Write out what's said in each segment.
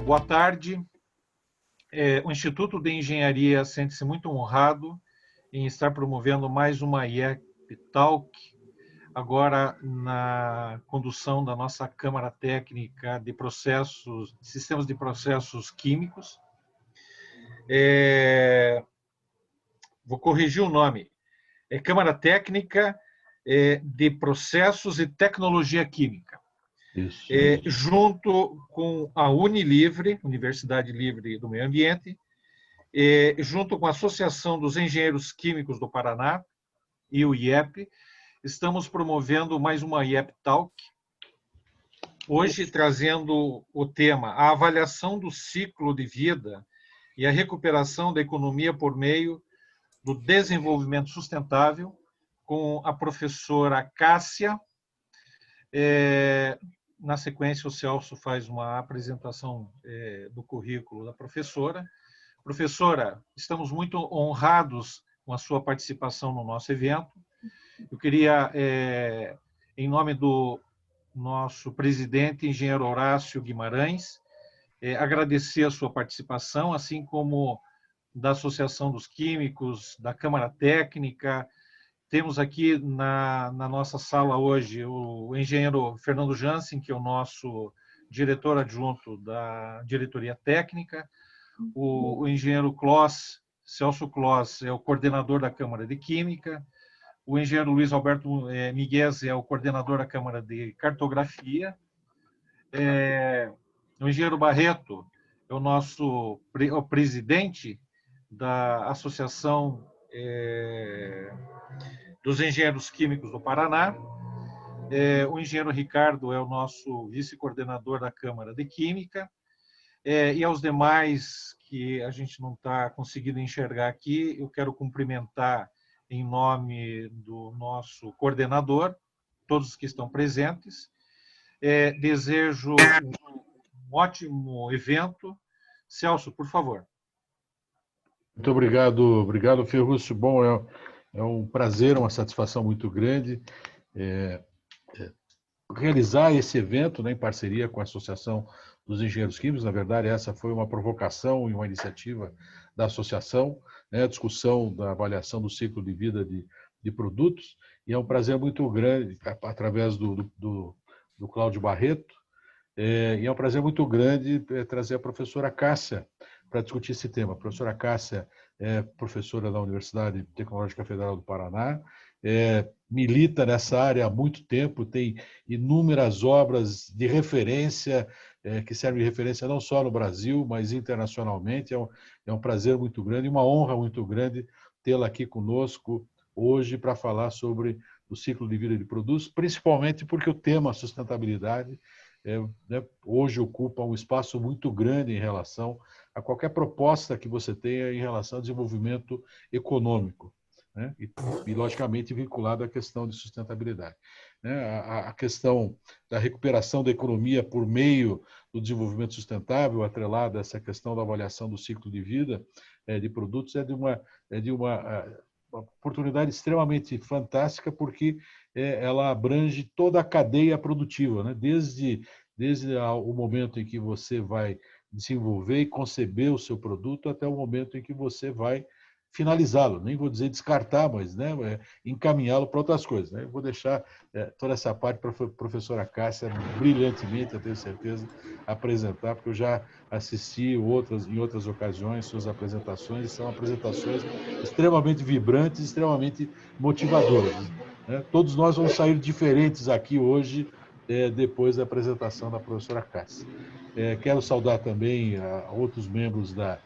Boa tarde. O Instituto de Engenharia sente-se muito honrado em estar promovendo mais uma IEP Talk, agora na condução da nossa Câmara Técnica de Sistemas de Processos Químicos. Vou corrigir o nome. Câmara Técnica de Processos e Tecnologia Química. Isso. Junto com a Unilivre, Universidade Livre do Meio Ambiente, junto com a Associação dos Engenheiros Químicos do Paraná e o IEP, estamos promovendo mais uma IEP Talk, hoje trazendo o tema a avaliação do ciclo de vida e a recuperação da economia por meio do desenvolvimento sustentável, com a professora Cássia. Na sequência, o Celso faz uma apresentação do currículo da professora. Professora, estamos muito honrados com a sua participação no nosso evento. Eu queria, em nome do nosso presidente, engenheiro Horácio Guimarães, agradecer a sua participação, assim como da Associação dos Químicos, da Câmara Técnica. Temos aqui na nossa sala hoje o engenheiro Fernando Jansen, que é o nosso diretor adjunto da diretoria técnica, o engenheiro Celso Kloss, é o coordenador da Câmara de Química, o engenheiro Luiz Alberto Miguel é o coordenador da Câmara de Cartografia, o engenheiro Barreto é o presidente da Associação dos Engenheiros Químicos do Paraná. O engenheiro Ricardo é o nosso vice-coordenador da Câmara de Química. E aos demais que a gente não está conseguindo enxergar aqui, eu quero cumprimentar em nome do nosso coordenador, todos que estão presentes. Desejo um ótimo evento. Celso, por favor. Muito obrigado, Ferruccio. Bom, é um prazer, uma satisfação muito grande realizar esse evento, né, em parceria com a Associação dos Engenheiros Químicos. Na verdade, essa foi uma provocação e uma iniciativa da associação, né, a discussão da avaliação do ciclo de vida de produtos, e é um prazer muito grande, através do Cláudio Barreto, e é um prazer muito grande trazer a professora Cássia para discutir esse tema. A professora Cássia é professora da Universidade Tecnológica Federal do Paraná, milita nessa área há muito tempo, tem inúmeras obras de referência, que servem de referência não só no Brasil, mas internacionalmente. É um prazer muito grande, uma honra muito grande tê-la aqui conosco hoje para falar sobre o ciclo de vida de produtos, principalmente porque o tema sustentabilidade hoje ocupa um espaço muito grande em relação a qualquer proposta que você tenha em relação ao desenvolvimento econômico, né? E, logicamente, vinculado à questão de sustentabilidade, né? A questão da recuperação da economia por meio do desenvolvimento sustentável, atrelada a essa questão da avaliação do ciclo de vida de produtos, é de uma oportunidade extremamente fantástica, porque ela abrange toda a cadeia produtiva, né? Desde o momento em que você vai desenvolver e conceber o seu produto até o momento em que você vai finalizá-lo. Nem vou dizer descartar, mas, né, encaminhá-lo para outras coisas, né? Eu vou deixar toda essa parte para a professora Cássia brilhantemente, eu tenho certeza, apresentar, porque eu já assisti em outras ocasiões suas apresentações, e são apresentações extremamente vibrantes, extremamente motivadoras, né? Todos nós vamos sair diferentes aqui hoje, depois da apresentação da professora Cássia. Quero saudar também a outros membros da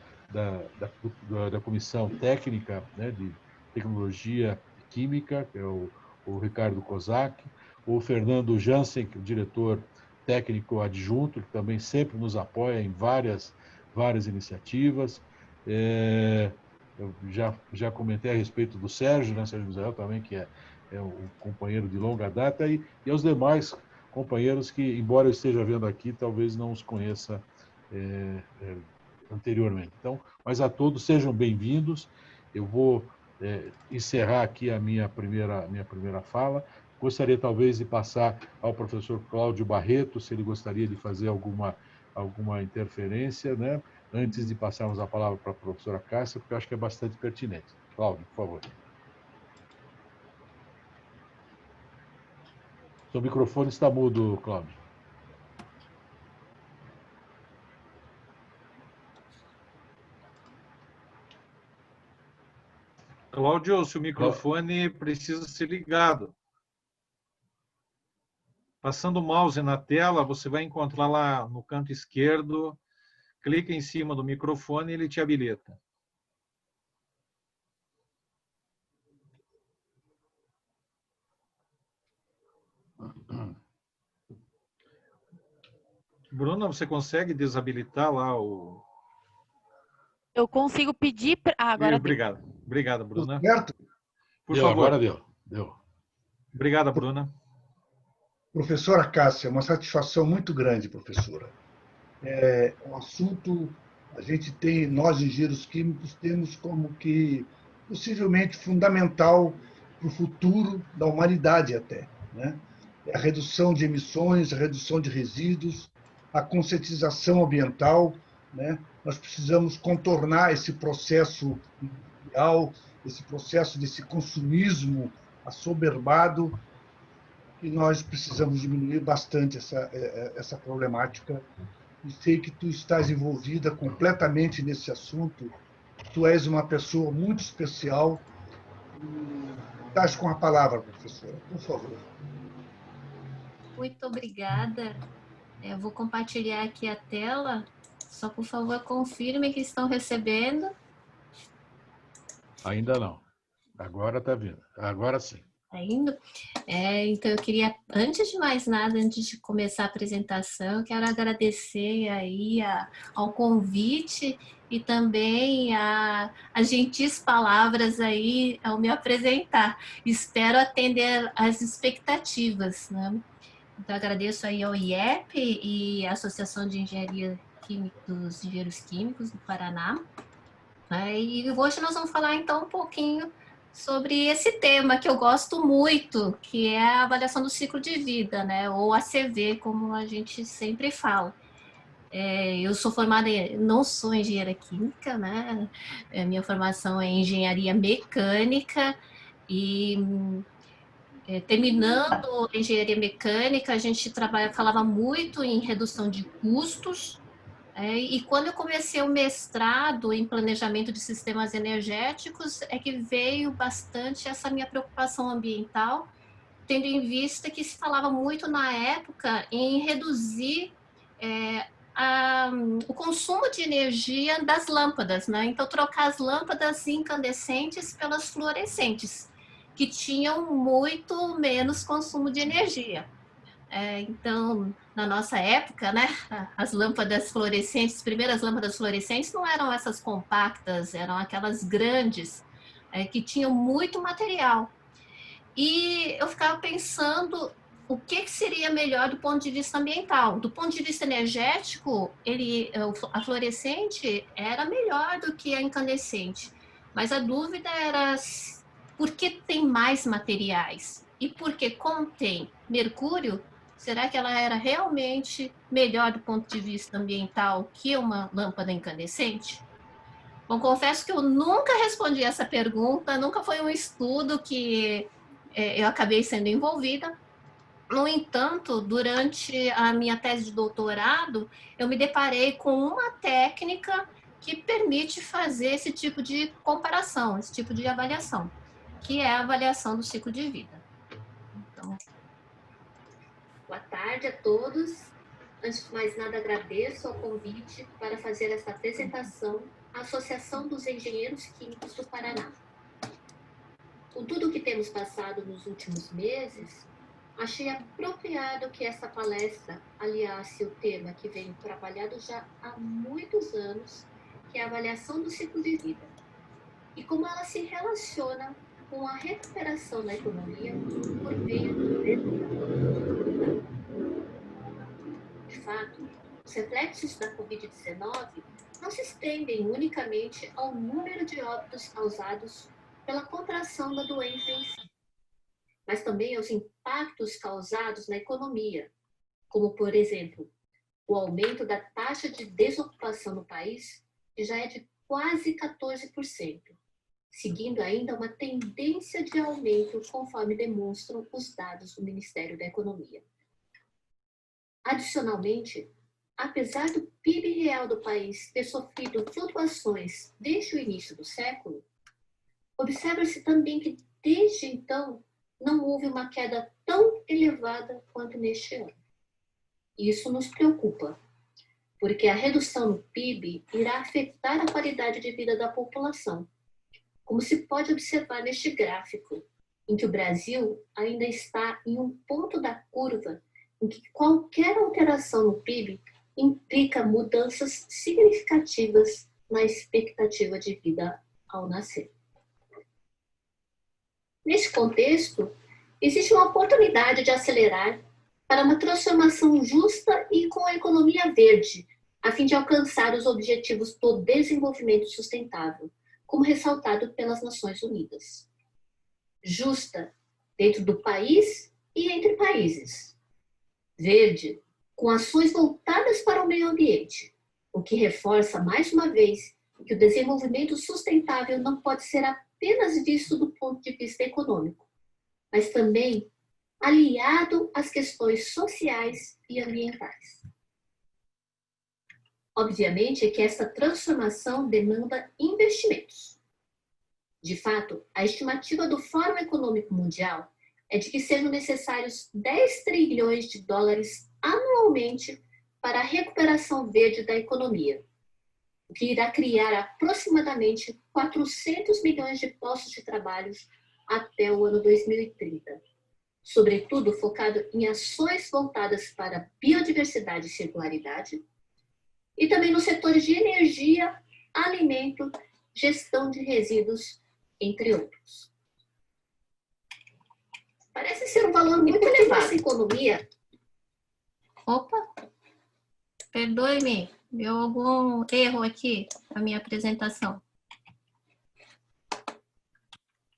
Comissão Técnica, né, de Tecnologia Química, que é o Ricardo Kozak, o Fernando Jansen, que é o diretor técnico adjunto, que também sempre nos apoia em várias iniciativas. Eu já comentei a respeito do Sérgio, né, Sérgio Misael também, que é um companheiro de longa data, e aos demais companheiros que, embora eu esteja vendo aqui, talvez não os conheça anteriormente. Então, mas a todos sejam bem-vindos. Eu vou encerrar aqui a minha primeira fala. Gostaria talvez de passar ao professor Cláudio Barreto, se ele gostaria de fazer alguma alguma interferência, né? Antes de passarmos a palavra para a professora Cássia, porque eu acho que é bastante pertinente. Cláudio, por favor. Seu microfone está mudo, Cláudio. Cláudio, seu microfone precisa ser ligado. Passando o mouse na tela, você vai encontrar lá no canto esquerdo, clica em cima do microfone e ele te habilita. Bruna, você consegue desabilitar lá o... Eu consigo pedir... agora Obrigado. Obrigado, Bruna. Certo? Por Deu, favor. agora deu. Deu. Obrigada, Bruna. Professora Cássia, uma satisfação muito grande, professora. É um assunto, a gente tem, nós, engenheiros químicos, temos como que possivelmente fundamental para o futuro da humanidade até, né? A redução de emissões, a redução de resíduos, a conscientização ambiental, né? Nós precisamos contornar esse processo industrial, esse processo desse consumismo assoberbado, e nós precisamos diminuir bastante essa problemática. E sei que tu estás envolvida completamente nesse assunto. Tu és uma pessoa muito especial. Estás com a palavra, professora, por favor. Muito obrigada. Eu vou compartilhar aqui a tela. Só, por favor, confirme que estão recebendo. Ainda não. Agora está vindo. Agora sim. Tá indo? Então, eu queria, antes de mais nada, antes de começar a apresentação, eu quero agradecer aí ao convite e também as gentis palavras aí ao me apresentar. Espero atender às expectativas, né? Então, agradeço aí ao IEP e à Associação de Engenharia Química dos Engenheiros Químicos do Paraná. E hoje nós vamos falar, então, um pouquinho sobre esse tema que eu gosto muito, que é a avaliação do ciclo de vida, né? Ou ACV, como a gente sempre fala. Eu sou formada, não sou engenheira química, né? Minha formação é engenharia mecânica e terminando a engenharia mecânica, a gente falava muito em redução de custos. E quando eu comecei o mestrado em planejamento de sistemas energéticos, é que veio bastante essa minha preocupação ambiental, tendo em vista que se falava muito na época em reduzir o consumo de energia das lâmpadas, né? Então, trocar as lâmpadas incandescentes pelas fluorescentes, que tinham muito menos consumo de energia. Então, na nossa época, né, as lâmpadas fluorescentes, as primeiras lâmpadas fluorescentes não eram essas compactas, eram aquelas grandes, que tinham muito material. E eu ficava pensando o que seria melhor do ponto de vista ambiental. Do ponto de vista energético, a fluorescente era melhor do que a incandescente, mas a dúvida era por que tem mais materiais e por que contém mercúrio. Será que ela era realmente melhor do ponto de vista ambiental que uma lâmpada incandescente? Bom, confesso que eu nunca respondi essa pergunta, nunca foi um estudo que eu acabei sendo envolvida. No entanto, durante a minha tese de doutorado, eu me deparei com uma técnica que permite fazer esse tipo de comparação, esse tipo de avaliação, que é a avaliação do ciclo de vida. Então, boa tarde a todos. Antes de mais nada, agradeço ao convite para fazer esta apresentação à Associação dos Engenheiros Químicos do Paraná. Com tudo o que temos passado nos últimos meses, achei apropriado que essa palestra aliasse o tema que venho trabalhando já há muitos anos, que é a avaliação do ciclo de vida, e como ela se relaciona com a recuperação da economia por meio do desenvolvimento. De fato, os reflexos da Covid-19 não se estendem unicamente ao número de óbitos causados pela contração da doença em si, mas também aos impactos causados na economia, como, por exemplo, O aumento da taxa de desocupação no país já é de quase 14%, seguindo ainda uma tendência de aumento conforme demonstram os dados do Ministério da Economia. Adicionalmente, apesar do PIB real do país ter sofrido flutuações desde o início do século, observa-se também que, desde então, não houve uma queda tão elevada quanto neste ano. Isso nos preocupa, porque a redução no PIB irá afetar a qualidade de vida da população, como se pode observar neste gráfico, em que o Brasil ainda está em um ponto da curva em que qualquer alteração no PIB implica mudanças significativas na expectativa de vida ao nascer. Nesse contexto, existe uma oportunidade de acelerar para uma transformação justa e com a economia verde, a fim de alcançar os objetivos do desenvolvimento sustentável, como ressaltado pelas Nações Unidas. Justa dentro do país e entre países. Verde, com ações voltadas para o meio ambiente, o que reforça mais uma vez que o desenvolvimento sustentável não pode ser apenas visto do ponto de vista econômico, mas também aliado às questões sociais e ambientais. Obviamente que essa transformação demanda investimentos. De fato, a estimativa do Fórum Econômico Mundial é de que sejam necessários 10 trilhões de dólares anualmente para a recuperação verde da economia, o que irá criar aproximadamente 400 milhões de postos de trabalho até o ano 2030, sobretudo focado em ações voltadas para biodiversidade e circularidade, e também nos setores de energia, alimento, gestão de resíduos, entre outros. Parece ser um valor muito elevado. Essa economia... Opa! Perdoe-me, deu algum erro aqui na minha apresentação.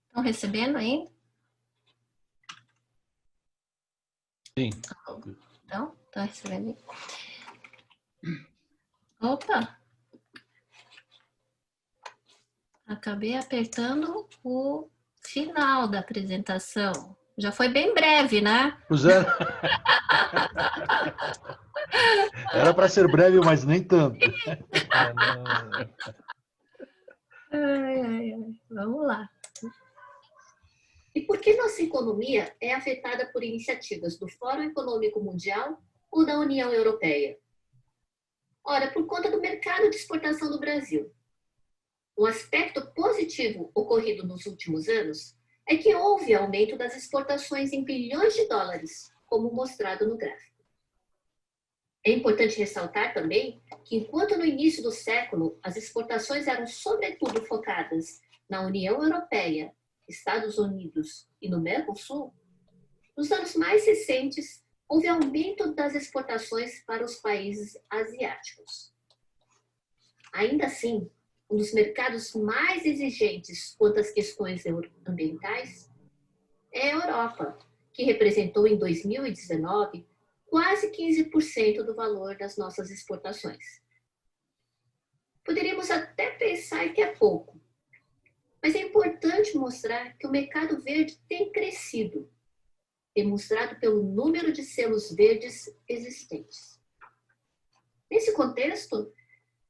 Estão recebendo ainda? Sim. Então, está recebendo. Opa! Acabei apertando o final da apresentação. Já foi bem breve, né? Pois é. Era para ser breve, mas nem tanto. Vamos lá. E por que nossa economia é afetada por iniciativas do Fórum Econômico Mundial ou da União Europeia? Ora, por conta do mercado de exportação do Brasil. Um aspecto positivo ocorrido nos últimos anos é que houve aumento das exportações em bilhões de dólares, como mostrado no gráfico. É importante ressaltar também que, enquanto no início do século as exportações eram sobretudo focadas na União Europeia, Estados Unidos e no Mercosul, nos anos mais recentes houve aumento das exportações para os países asiáticos. Ainda assim, um dos mercados mais exigentes quanto às questões ambientais é a Europa, que representou em 2019 quase 15% do valor das nossas exportações. Poderíamos até pensar que é pouco, mas é importante mostrar que o mercado verde tem crescido, demonstrado pelo número de selos verdes existentes. Nesse contexto,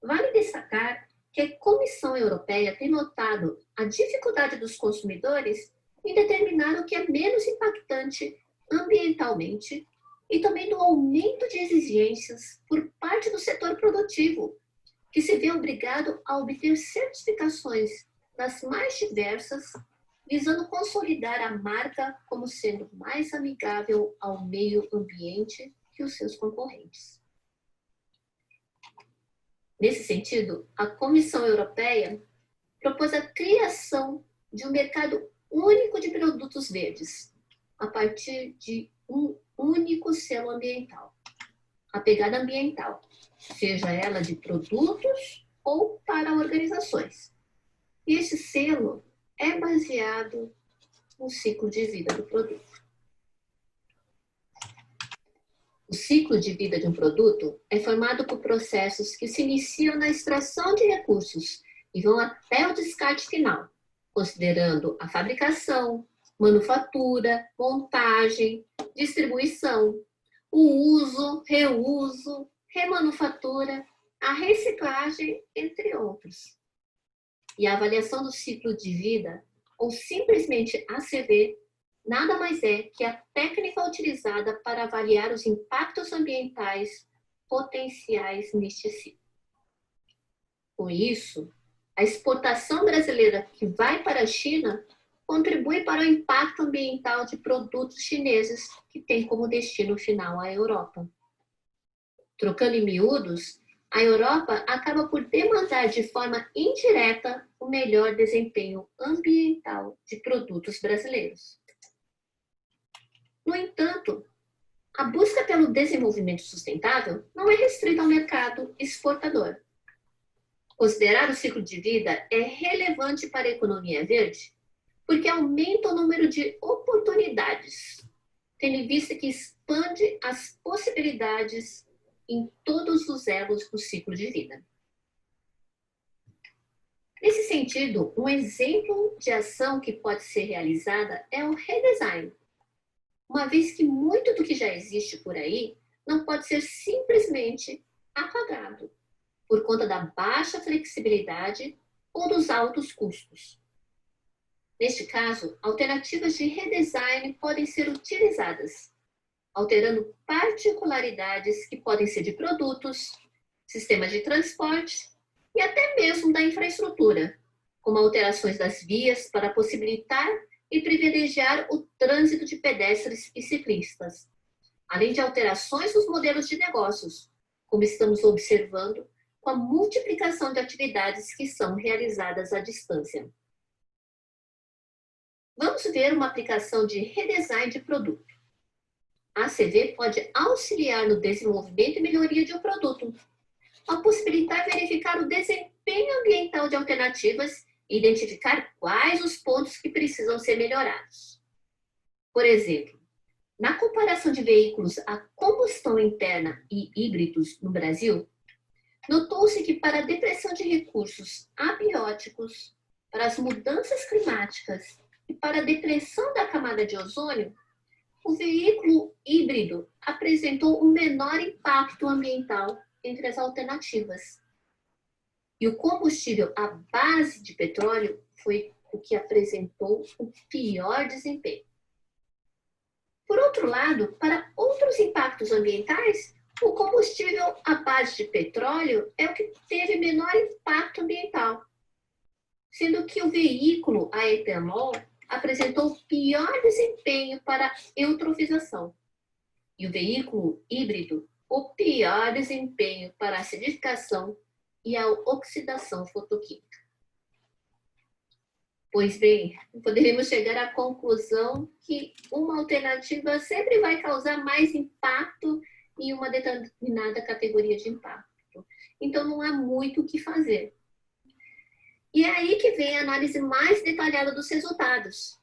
vale destacar que a Comissão Europeia tem notado a dificuldade dos consumidores em determinar o que é menos impactante ambientalmente e também do aumento de exigências por parte do setor produtivo, que se vê obrigado a obter certificações das mais diversas, visando consolidar a marca como sendo mais amigável ao meio ambiente que os seus concorrentes. Nesse sentido, a Comissão Europeia propôs a criação de um mercado único de produtos verdes, a partir de um único selo ambiental, a pegada ambiental, seja ela de produtos ou para organizações. E esse selo é baseado no ciclo de vida do produto. O ciclo de vida de um produto é formado por processos que se iniciam na extração de recursos e vão até o descarte final, considerando a fabricação, manufatura, montagem, distribuição, o uso, reuso, remanufatura, a reciclagem, entre outros. E a avaliação do ciclo de vida, ou simplesmente ACV, nada mais é que a técnica utilizada para avaliar os impactos ambientais potenciais neste ciclo. Com isso, a exportação brasileira que vai para a China contribui para o impacto ambiental de produtos chineses que têm como destino final a Europa. Trocando em miúdos, a Europa acaba por demandar de forma indireta o melhor desempenho ambiental de produtos brasileiros. No entanto, a busca pelo desenvolvimento sustentável não é restrita ao mercado exportador. Considerar o ciclo de vida é relevante para a economia verde porque aumenta o número de oportunidades, tendo em vista que expande as possibilidades em todos os elos do ciclo de vida. Nesse sentido, um exemplo de ação que pode ser realizada é o redesign, uma vez que muito do que já existe por aí não pode ser simplesmente apagado, por conta da baixa flexibilidade ou dos altos custos. Neste caso, alternativas de redesign podem ser utilizadas, alterando particularidades que podem ser de produtos, sistemas de transporte e até mesmo da infraestrutura, como alterações das vias para possibilitar e privilegiar o trânsito de pedestres e ciclistas, além de alterações nos modelos de negócios, como estamos observando com a multiplicação de atividades que são realizadas à distância. Vamos ver uma aplicação de redesign de produto. A ACV pode auxiliar no desenvolvimento e melhoria de um produto, ao possibilitar verificar o desempenho ambiental de alternativas e identificar quais os pontos que precisam ser melhorados. Por exemplo, na comparação de veículos a combustão interna e híbridos no Brasil, notou-se que para a depressão de recursos abióticos, para as mudanças climáticas e para a depressão da camada de ozônio, o veículo híbrido apresentou um menor impacto ambiental entre as alternativas. E o combustível à base de petróleo foi o que apresentou o pior desempenho. Por outro lado, para outros impactos ambientais, o combustível à base de petróleo é o que teve menor impacto ambiental, sendo que o veículo a etanol apresentou o pior desempenho para a eutrofização e o veículo híbrido o pior desempenho para a acidificação e a oxidação fotoquímica. Pois bem, poderíamos chegar à conclusão que uma alternativa sempre vai causar mais impacto em uma determinada categoria de impacto. Então, não há muito o que fazer. E é aí que vem a análise mais detalhada dos resultados,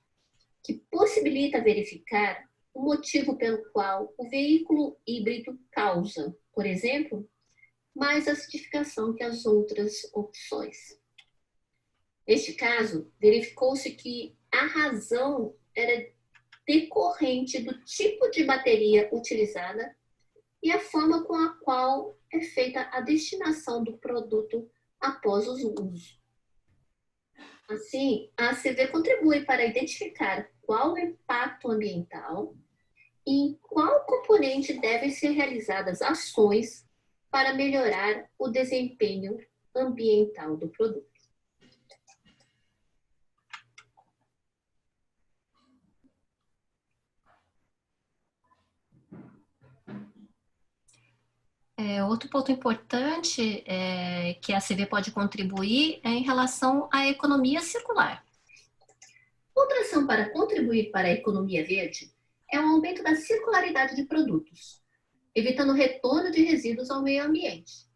que possibilita verificar o motivo pelo qual o veículo híbrido causa, por exemplo, mais acidificação que as outras opções. Neste caso, verificou-se que a razão era decorrente do tipo de bateria utilizada e a forma com a qual é feita a destinação do produto após o uso. Assim, a ACV contribui para identificar qual o impacto ambiental e em qual componente devem ser realizadas ações para melhorar o desempenho ambiental do produto. Outro ponto importante que a ACV pode contribuir é em relação à economia circular. Outra ação para contribuir para a economia verde é o aumento da circularidade de produtos, evitando o retorno de resíduos ao meio ambiente.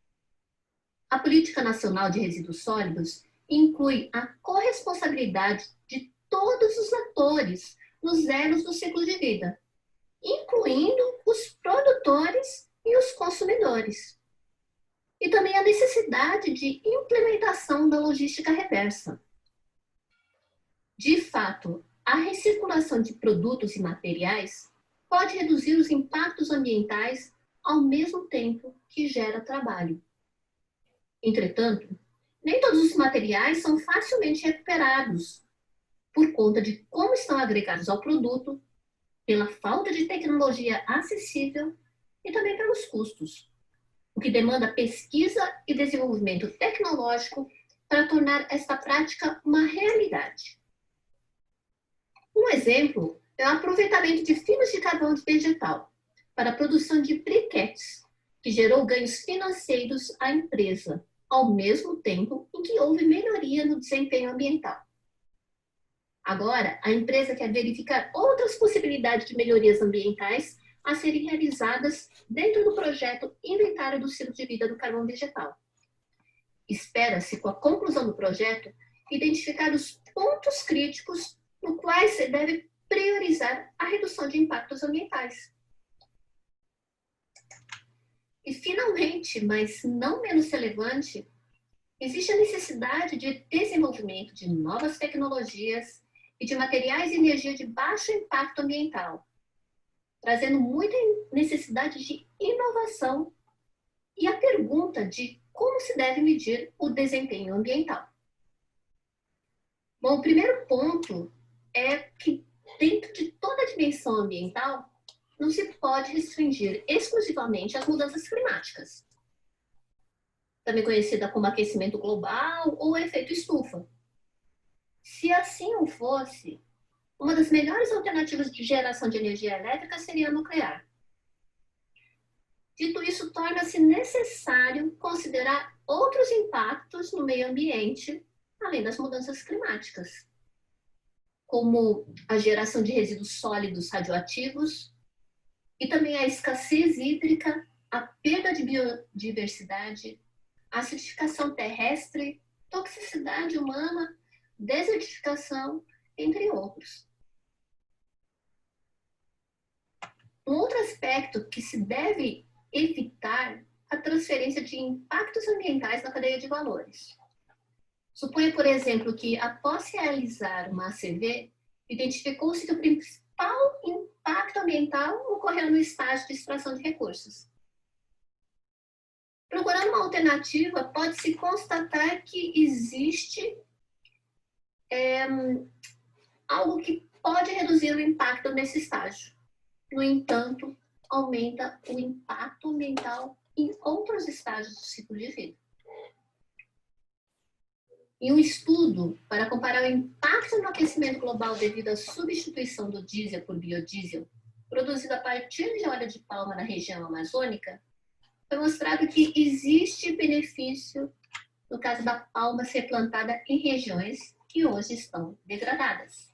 A Política Nacional de Resíduos Sólidos inclui a corresponsabilidade de todos os atores nos elos do ciclo de vida, incluindo os produtores e os consumidores. E também a necessidade de implementação da logística reversa. De fato, a recirculação de produtos e materiais pode reduzir os impactos ambientais ao mesmo tempo que gera trabalho. Entretanto, nem todos os materiais são facilmente recuperados por conta de como estão agregados ao produto, pela falta de tecnologia acessível e também pelos custos, o que demanda pesquisa e desenvolvimento tecnológico para tornar esta prática uma realidade. Um exemplo é o aproveitamento de fibras de carvão vegetal para a produção de briquetes, que gerou ganhos financeiros à empresa, ao mesmo tempo em que houve melhoria no desempenho ambiental. Agora, a empresa quer verificar outras possibilidades de melhorias ambientais a serem realizadas dentro do projeto Inventário do Ciclo de Vida do Carvão Vegetal. Espera-se, com a conclusão do projeto, identificar os pontos críticos no quais se deve priorizar a redução de impactos ambientais. E, finalmente, mas não menos relevante, existe a necessidade de desenvolvimento de novas tecnologias e de materiais e energia de baixo impacto ambiental, trazendo muita necessidade de inovação e a pergunta de como se deve medir o desempenho ambiental. Bom, o primeiro ponto é que, dentro de toda a dimensão ambiental, não se pode restringir exclusivamente as mudanças climáticas, também conhecida como aquecimento global ou efeito estufa. Se assim não fosse, uma das melhores alternativas de geração de energia elétrica seria a nuclear. Dito isso, torna-se necessário considerar outros impactos no meio ambiente, além das mudanças climáticas, como a geração de resíduos sólidos radioativos e também a escassez hídrica, a perda de biodiversidade, a acidificação terrestre, toxicidade humana, desertificação, entre outros. Um outro aspecto que se deve evitar a transferência de impactos ambientais na cadeia de valores. Suponha, por exemplo, que após realizar uma ACV, identificou-se que o principal impacto ambiental ocorreu no estágio de extração de recursos. Procurando uma alternativa, pode-se constatar que existe algo que pode reduzir o impacto nesse estágio. No entanto, aumenta o impacto ambiental em outros estágios do ciclo de vida. Em um estudo para comparar o impacto no aquecimento global devido à substituição do diesel por biodiesel, produzido a partir de óleo de palma na região amazônica, foi mostrado que existe benefício no caso da palma ser plantada em regiões que hoje estão degradadas.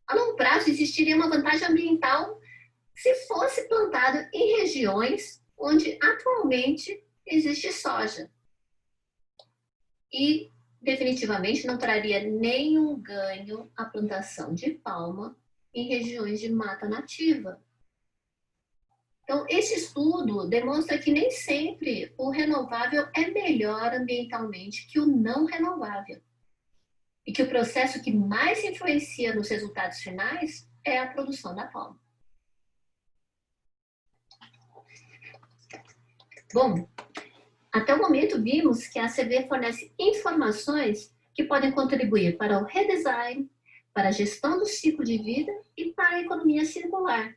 A longo prazo, existiria uma vantagem ambiental se fosse plantado em regiões onde atualmente existe soja. E, definitivamente, não traria nenhum ganho a plantação de palma em regiões de mata nativa. Então, esse estudo demonstra que nem sempre o renovável é melhor ambientalmente que o não renovável. E que o processo que mais influencia nos resultados finais é a produção da palma. Bom, até o momento vimos que a ACV fornece informações que podem contribuir para o redesign, para a gestão do ciclo de vida e para a economia circular,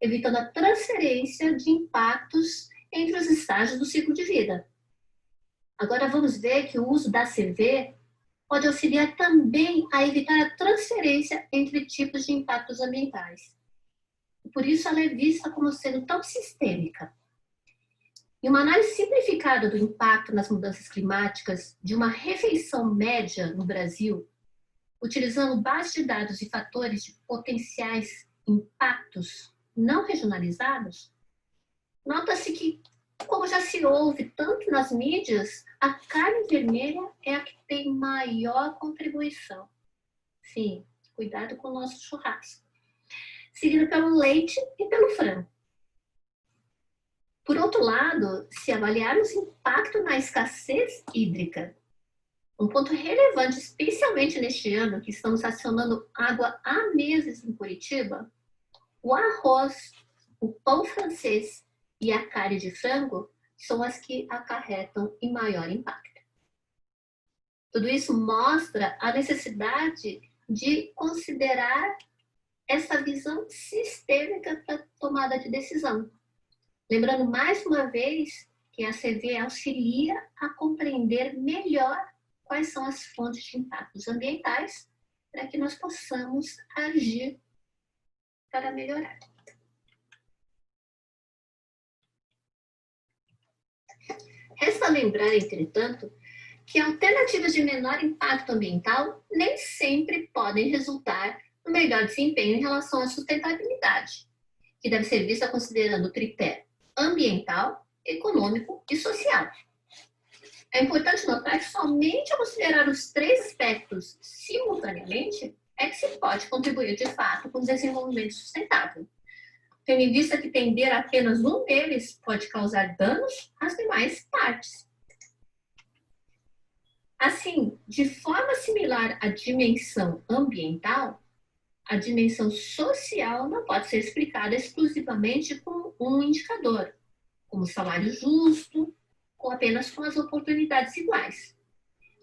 evitando a transferência de impactos entre os estágios do ciclo de vida. Agora vamos ver que o uso da ACV pode auxiliar também a evitar a transferência entre tipos de impactos ambientais. Por isso ela é vista como sendo tão sistêmica. Em uma análise simplificada do impacto nas mudanças climáticas de uma refeição média no Brasil, utilizando bases de dados e fatores de potenciais impactos não regionalizados, nota-se que, como já se ouve tanto nas mídias, a carne vermelha é a que tem maior contribuição. Sim, cuidado com o nosso churrasco. seguido pelo leite e pelo frango. Por outro lado, se avaliarmos o impacto na escassez hídrica, um ponto relevante, especialmente neste ano, que estamos racionando água há meses em Curitiba, o arroz, o pão francês e a carne de frango são as que acarretam em maior impacto. Tudo isso mostra a necessidade de considerar essa visão sistêmica da tomada de decisão. Lembrando mais uma vez que a CV auxilia a compreender melhor quais são as fontes de impactos ambientais para que nós possamos agir para melhorar. Resta lembrar, entretanto, que alternativas de menor impacto ambiental nem sempre podem resultar no melhor desempenho em relação à sustentabilidade, que deve ser vista considerando o tripé ambiental, econômico e social. É importante notar que somente ao considerar os três aspectos simultaneamente é que se pode contribuir de fato com o desenvolvimento sustentável, tendo em vista que tender apenas um deles pode causar danos às demais partes. Assim, de forma similar à dimensão ambiental, a dimensão social não pode ser explicada exclusivamente com um indicador, como salário justo, ou apenas com as oportunidades iguais.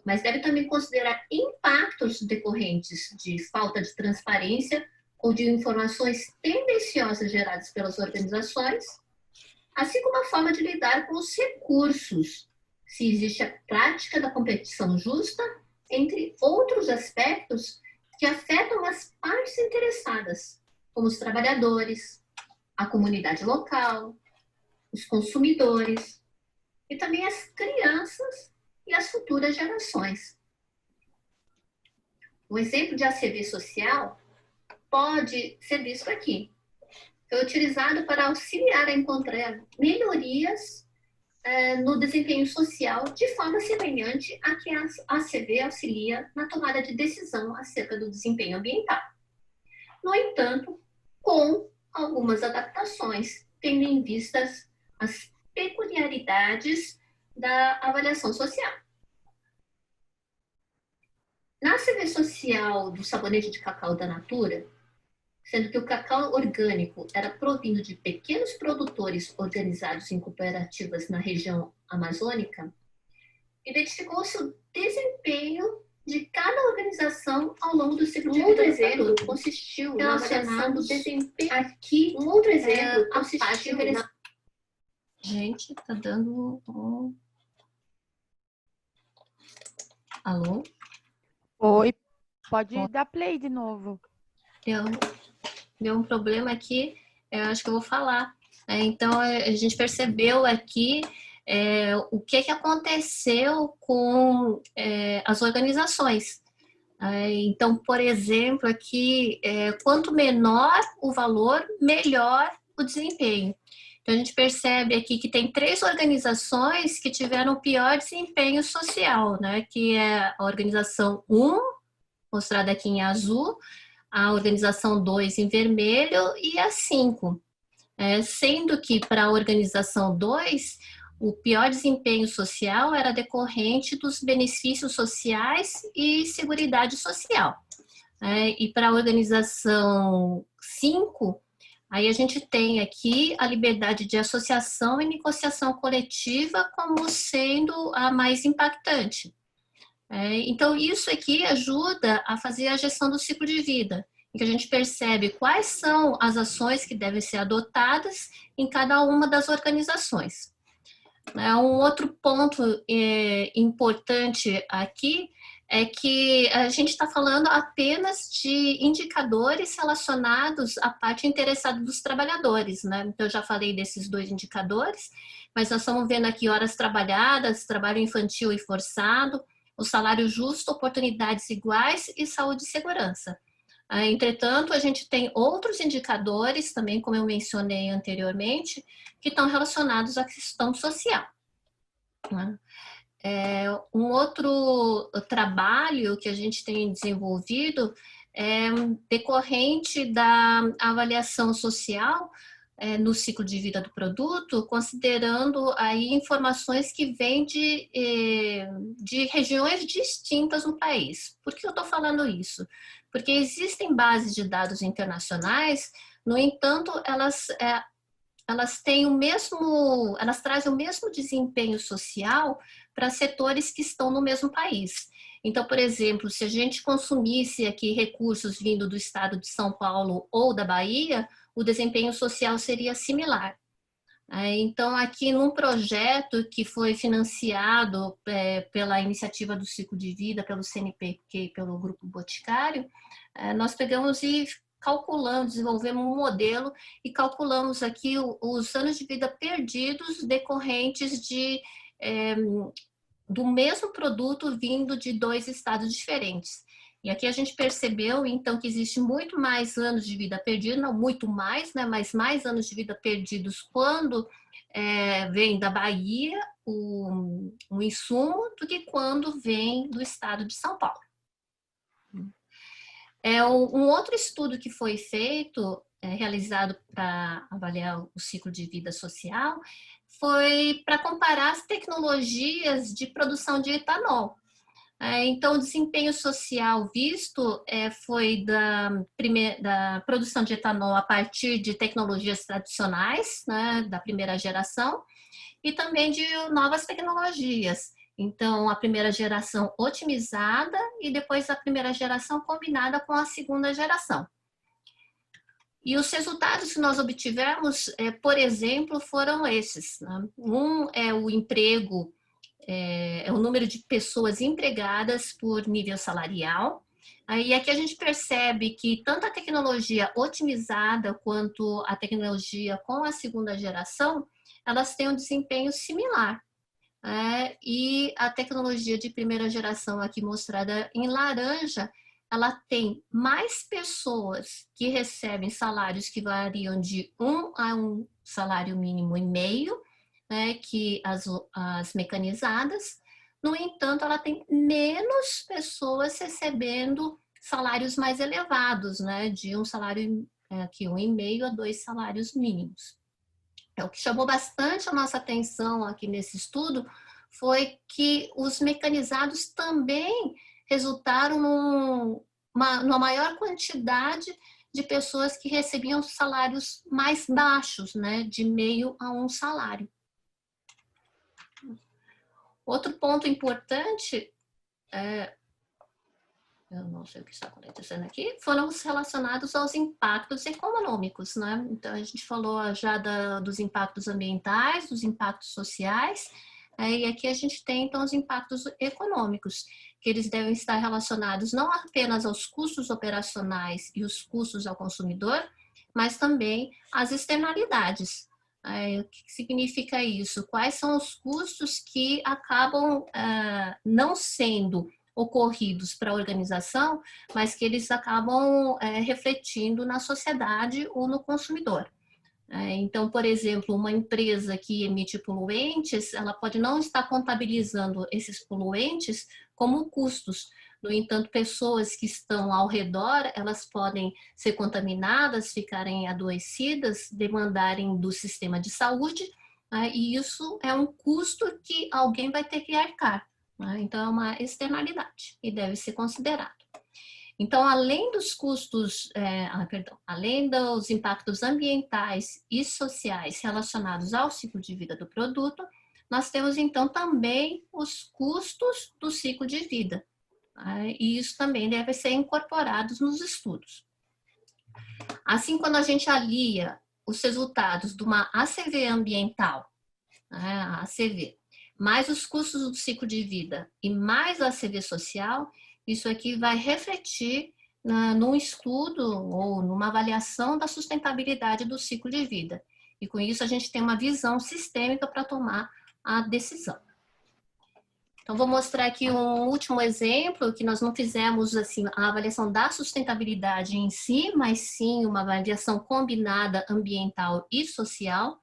Mas deve também considerar impactos decorrentes de falta de transparência ou de informações tendenciosas geradas pelas organizações, assim como a forma de lidar com os recursos, se existe a prática da competição justa, entre outros aspectos que afetam as partes interessadas, como os trabalhadores, a comunidade local, os consumidores e também as crianças e as futuras gerações. Um exemplo de ACV social pode ser visto aqui. Foi utilizado para auxiliar a encontrar melhorias no desempenho social de forma semelhante à que a ACV auxilia na tomada de decisão acerca do desempenho ambiental. No entanto, com algumas adaptações, tendo em vista as peculiaridades da avaliação social. Na ACV social do sabonete de cacau da Natura, sendo que o cacau orgânico era provindo de pequenos produtores organizados em cooperativas na região amazônica, identificou-se o desempenho de cada organização ao longo do ciclo de vida do produto. Consistiu na avaliação do desempenho. Aqui, um outro exemplo consistiu na... Gente, tá dando... Alô? Oi, pode dar play de novo. Deu um problema aqui, eu acho que eu vou falar. Então, a gente percebeu aqui o que aconteceu com as organizações. Então, por exemplo, aqui, quanto menor o valor, melhor o desempenho. Então, a gente percebe aqui que tem 3 organizações que tiveram pior desempenho social, né? Que é a organização 1, mostrada aqui em azul, a organização 2 em vermelho e a 5. Sendo que para a organização 2, o pior desempenho social era decorrente dos benefícios sociais e seguridade social. E para a organização 5, aí a gente tem aqui a liberdade de associação e negociação coletiva como sendo a mais impactante. Então, isso aqui ajuda a fazer a gestão do ciclo de vida, em que a gente percebe quais são as ações que devem ser adotadas em cada uma das organizações. Um outro ponto importante aqui é que a gente está falando apenas de indicadores relacionados à parte interessada dos trabalhadores, né? Então, eu já falei desses 2 indicadores, mas nós estamos vendo aqui horas trabalhadas, trabalho infantil e forçado, o salário justo, oportunidades iguais e saúde e segurança. Entretanto, a gente tem outros indicadores, também como eu mencionei anteriormente, que estão relacionados à questão social. né? Um outro trabalho que a gente tem desenvolvido é decorrente da avaliação social no ciclo de vida do produto, considerando aí informações que vêm de regiões distintas no país. Por que eu estou falando isso? Porque existem bases de dados internacionais, no entanto, elas trazem o mesmo desempenho social para setores que estão no mesmo país. Então, por exemplo, se a gente consumisse aqui recursos vindo do estado de São Paulo ou da Bahia, o desempenho social seria similar. Então, aqui num projeto que foi financiado pela iniciativa do Ciclo de Vida, pelo CNPq, pelo Grupo Boticário, nós pegamos e calculamos, desenvolvemos um modelo e calculamos aqui os anos de vida perdidos decorrentes do mesmo produto vindo de 2 estados diferentes. E aqui a gente percebeu, então, que existe muito mais anos de vida perdidos, não muito mais, né, mas mais anos de vida perdidos quando vem da Bahia o insumo do que quando vem do estado de São Paulo. Um outro estudo que foi feito, realizado para avaliar o ciclo de vida social, foi para comparar as tecnologias de produção de etanol. Então, o desempenho social visto foi da produção de etanol a partir de tecnologias tradicionais, né, da primeira geração, e também de novas tecnologias. Então, a primeira geração otimizada e depois a primeira geração combinada com a segunda geração. E os resultados que nós obtivemos, por exemplo, foram esses, né? Um é o emprego, é o número de pessoas empregadas por nível salarial. E aqui a gente percebe que tanto a tecnologia otimizada quanto a tecnologia com a segunda geração, elas têm um desempenho similar. E a tecnologia de primeira geração aqui mostrada em laranja, ela tem mais pessoas que recebem salários que variam de 1 a 1 salário mínimo e meio, que as mecanizadas. No entanto, ela tem menos pessoas recebendo salários mais elevados, né, de um salário aqui 1,5 a 2 salários mínimos. O que chamou bastante a nossa atenção aqui nesse estudo foi que os mecanizados também resultaram numa maior quantidade de pessoas que recebiam salários mais baixos, né, de meio a 1 salário. Outro ponto importante, eu não sei o que está acontecendo aqui, foram os relacionados aos impactos econômicos, né? Então, a gente falou já dos impactos ambientais, dos impactos sociais, e aqui a gente tem, então, os impactos econômicos, que eles devem estar relacionados não apenas aos custos operacionais e os custos ao consumidor, mas também às externalidades. O que significa isso? Quais são os custos que acabam não sendo ocorridos para a organização, mas que eles acabam refletindo na sociedade ou no consumidor. Então, por exemplo, uma empresa que emite poluentes, ela pode não estar contabilizando esses poluentes como custos. No entanto, pessoas que estão ao redor, elas podem ser contaminadas, ficarem adoecidas, demandarem do sistema de saúde, e isso é um custo que alguém vai ter que arcar. Então, é uma externalidade e deve ser considerado. Então, além dos custos, além dos impactos ambientais e sociais relacionados ao ciclo de vida do produto, nós temos, então, também os custos do ciclo de vida. E isso também deve ser incorporado nos estudos. Assim, quando a gente alia os resultados de uma ACV ambiental, a ACV, mais os custos do ciclo de vida e mais a ACV social, isso aqui vai refletir num estudo ou numa avaliação da sustentabilidade do ciclo de vida. E com isso a gente tem uma visão sistêmica para tomar a decisão. Então, vou mostrar aqui um último exemplo, que nós não fizemos assim, a avaliação da sustentabilidade em si, mas sim uma avaliação combinada ambiental e social.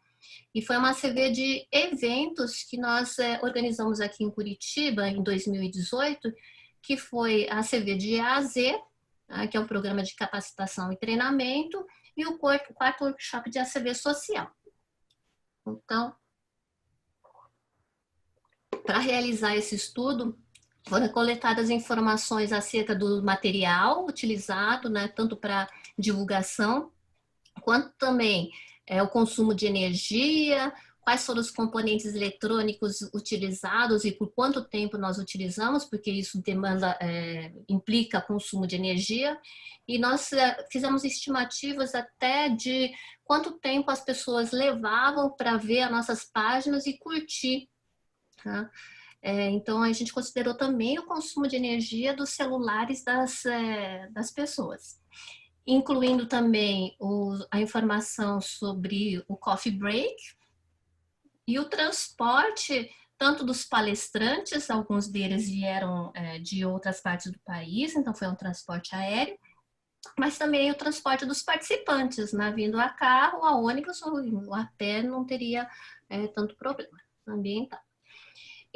E foi uma CV de eventos que nós organizamos aqui em Curitiba em 2018, que foi a CV de A a Z, que é um programa de capacitação e treinamento, e o quarto workshop de ACV social. Então, para realizar esse estudo, foram coletadas informações acerca do material utilizado, né, tanto para divulgação, quanto também o consumo de energia, quais foram os componentes eletrônicos utilizados e por quanto tempo nós utilizamos, porque isso implica consumo de energia. E nós fizemos estimativas até de quanto tempo as pessoas levavam para ver as nossas páginas e curtir. Tá? Então, a gente considerou também o consumo de energia dos celulares das pessoas, incluindo também a informação sobre o coffee break e o transporte, tanto dos palestrantes, alguns deles vieram de outras partes do país, então foi um transporte aéreo, mas também o transporte dos participantes, né? Vindo a carro, a ônibus ou a pé não teria tanto problema ambiental.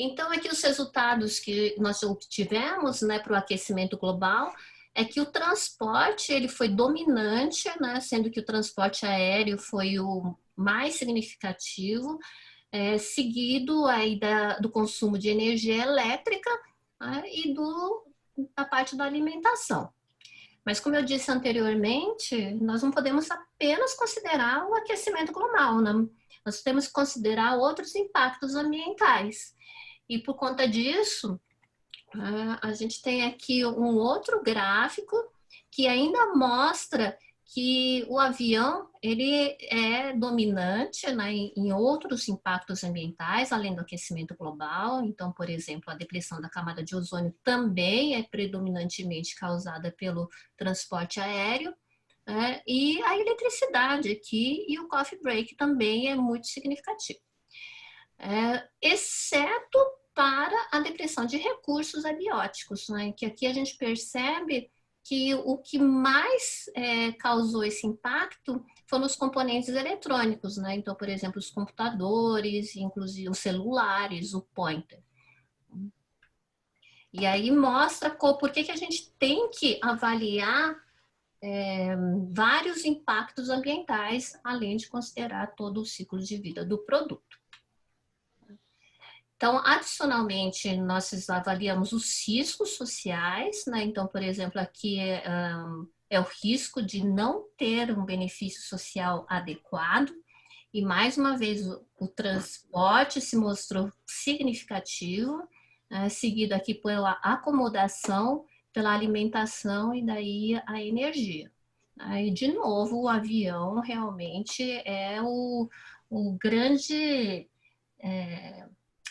Então, aqui os resultados que nós obtivemos, né, para o aquecimento global é que o transporte ele foi dominante, né, sendo que o transporte aéreo foi o mais significativo, seguido aí do consumo de energia elétrica, né, e da parte da alimentação. Mas, como eu disse anteriormente, nós não podemos apenas considerar o aquecimento global, né? Nós temos que considerar outros impactos ambientais. E por conta disso, a gente tem aqui um outro gráfico que ainda mostra que o avião ele é dominante, né, em outros impactos ambientais, além do aquecimento global. Então, por exemplo, a depressão da camada de ozônio também é predominantemente causada pelo transporte aéreo, e a eletricidade aqui e o coffee break também é muito significativo. Exceto para a depressão de recursos abióticos, né? Que aqui a gente percebe que o que mais causou esse impacto foram os componentes eletrônicos, né? Então, por exemplo, os computadores, inclusive os celulares, o pointer. E aí mostra por que a gente tem que avaliar vários impactos ambientais, além de considerar todo o ciclo de vida do produto. Então, adicionalmente, nós avaliamos os riscos sociais, né? Então, por exemplo, aqui é o risco de não ter um benefício social adequado. E, mais uma vez, o transporte se mostrou significativo, seguido aqui pela acomodação, pela alimentação e daí a energia. E, de novo, o avião realmente é o grande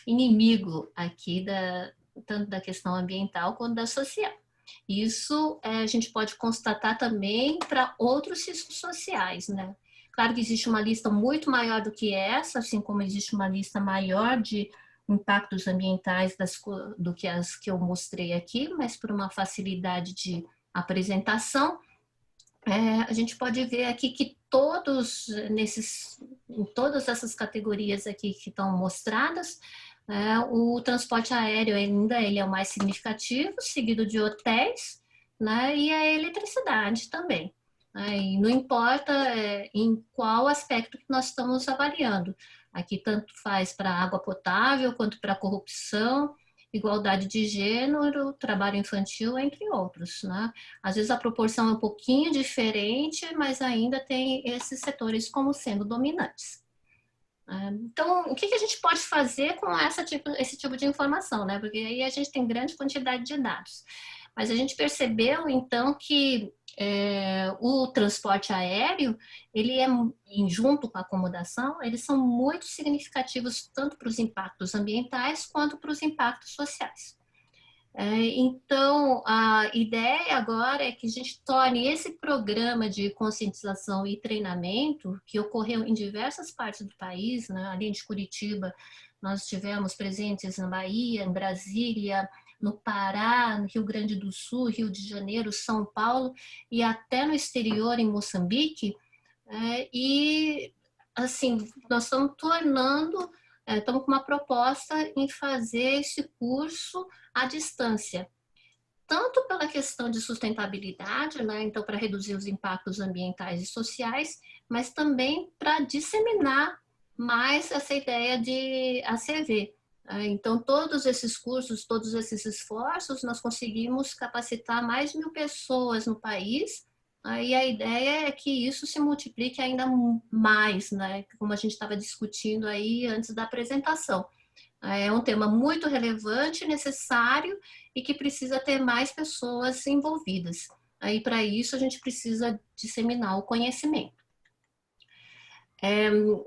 inimigo aqui tanto da questão ambiental quanto da social. Isso a gente pode constatar também para outros riscos sociais, né? Claro que existe uma lista muito maior do que essa, assim como existe uma lista maior de impactos ambientais do que as que eu mostrei aqui, mas por uma facilidade de apresentação, a gente pode ver aqui que em todas essas categorias aqui que estão mostradas, o transporte aéreo ainda ele é o mais significativo, seguido de hotéis, né, e a eletricidade também. E não importa em qual aspecto que nós estamos avaliando. Aqui tanto faz para água potável, quanto para corrupção, igualdade de gênero, trabalho infantil, entre outros. Né? Às vezes a proporção é um pouquinho diferente, mas ainda tem esses setores como sendo dominantes. Então, o que a gente pode fazer com esse tipo de informação, né? Porque aí a gente tem grande quantidade de dados. Mas a gente percebeu, então, que o transporte aéreo, ele junto com a acomodação, eles são muito significativos tanto para os impactos ambientais quanto para os impactos sociais. Então, a ideia agora é que a gente torne esse programa de conscientização e treinamento, que ocorreu em diversas partes do país, né? Além de Curitiba, nós tivemos presentes na Bahia, em Brasília, no Pará, no Rio Grande do Sul, Rio de Janeiro, São Paulo e até no exterior, em Moçambique. E assim, nós estamos estamos com uma proposta em fazer esse curso à distância, tanto pela questão de sustentabilidade, né? Então, para reduzir os impactos ambientais e sociais, mas também para disseminar mais essa ideia de ACV. Então, todos esses cursos, todos esses esforços, nós conseguimos capacitar mais de 1.000 pessoas no país, e a ideia é que isso se multiplique ainda mais, né? Como a gente estava discutindo aí antes da apresentação. É um tema muito relevante, necessário e que precisa ter mais pessoas envolvidas. Aí, para isso, a gente precisa disseminar o conhecimento.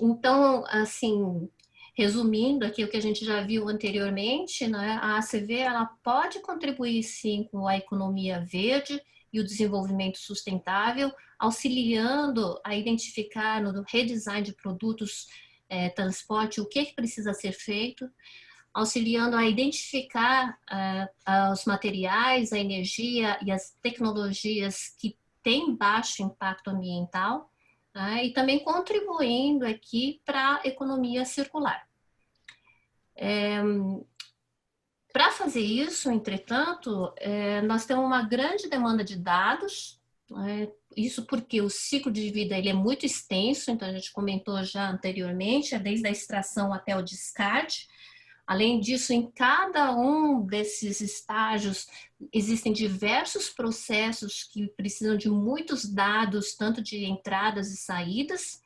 Então, assim, resumindo aqui o que a gente já viu anteriormente, né, a ACV ela pode contribuir, sim, com a economia verde e o desenvolvimento sustentável, auxiliando a identificar no redesign de produtos, transporte, o que precisa ser feito, auxiliando a identificar os materiais, a energia e as tecnologias que têm baixo impacto ambiental, e também contribuindo aqui para a economia circular. Para fazer isso, entretanto, nós temos uma grande demanda de dados, isso porque o ciclo de vida ele é muito extenso, então a gente comentou já anteriormente, desde a extração até o descarte. Além disso, em cada um desses estágios, existem diversos processos que precisam de muitos dados, tanto de entradas e saídas,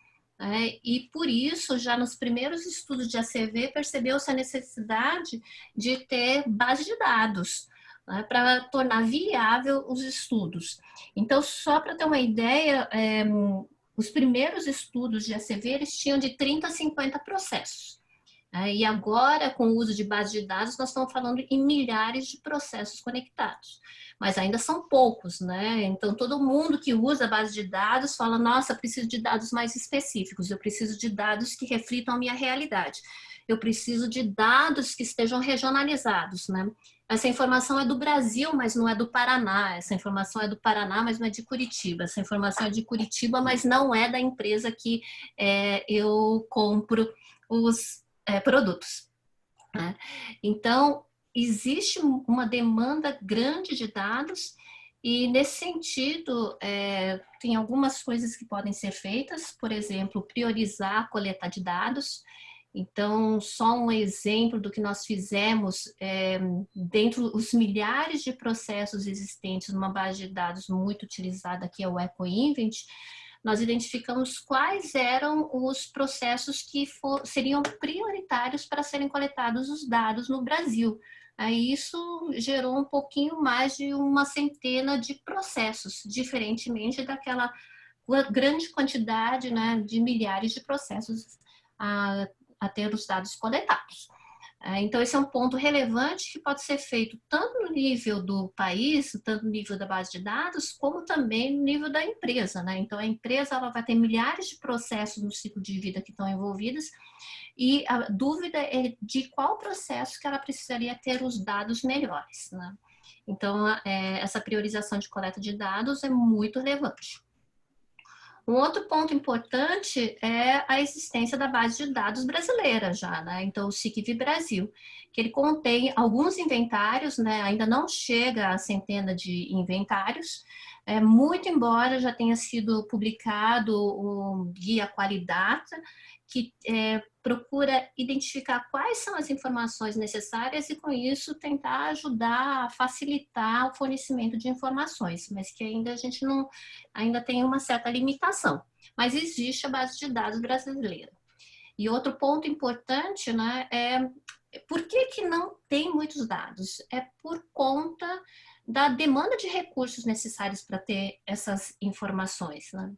e por isso, já nos primeiros estudos de ACV, percebeu-se a necessidade de ter base de dados, para tornar viável os estudos. Então, só para ter uma ideia, os primeiros estudos de ACV, eles tinham de 30 a 50 processos. E agora, com o uso de base de dados, nós estamos falando em milhares de processos conectados. Mas ainda são poucos, né? Então, todo mundo que usa a base de dados fala, nossa, preciso de dados mais específicos, eu preciso de dados que reflitam a minha realidade. Eu preciso de dados que estejam regionalizados, né? Essa informação é do Brasil, mas não é do Paraná. Essa informação é do Paraná, mas não é de Curitiba. Essa informação é de Curitiba, mas não é da empresa que eu compro os produtos. Né? Então, existe uma demanda grande de dados e, nesse sentido, tem algumas coisas que podem ser feitas, por exemplo, priorizar a coleta de dados. Então, só um exemplo do que nós fizemos, dentro dos milhares de processos existentes numa base de dados muito utilizada, que é o EcoInvent, nós identificamos quais eram os processos que seriam prioritários para serem coletados os dados no Brasil. Aí isso gerou um pouquinho mais de uma centena de processos, diferentemente daquela grande quantidade, né, de milhares de processos a ter os dados coletados. Então, esse é um ponto relevante que pode ser feito tanto no nível do país, tanto no nível da base de dados, como também no nível da empresa, né? Então, a empresa ela vai ter milhares de processos no ciclo de vida que estão envolvidos e a dúvida é de qual processo que ela precisaria ter os dados melhores, né? Então, essa priorização de coleta de dados é muito relevante. Um outro ponto importante é a existência da base de dados brasileira já, né? Então, o SICV Brasil, que ele contém alguns inventários, né? Ainda não chega a centena de inventários, muito embora já tenha sido publicado o Guia Qualidata, que procura identificar quais são as informações necessárias e, com isso, tentar ajudar a facilitar o fornecimento de informações, mas que ainda a gente ainda tem uma certa limitação. Mas existe a base de dados brasileira. E outro ponto importante, né, por que não tem muitos dados? É por conta da demanda de recursos necessários para ter essas informações, né?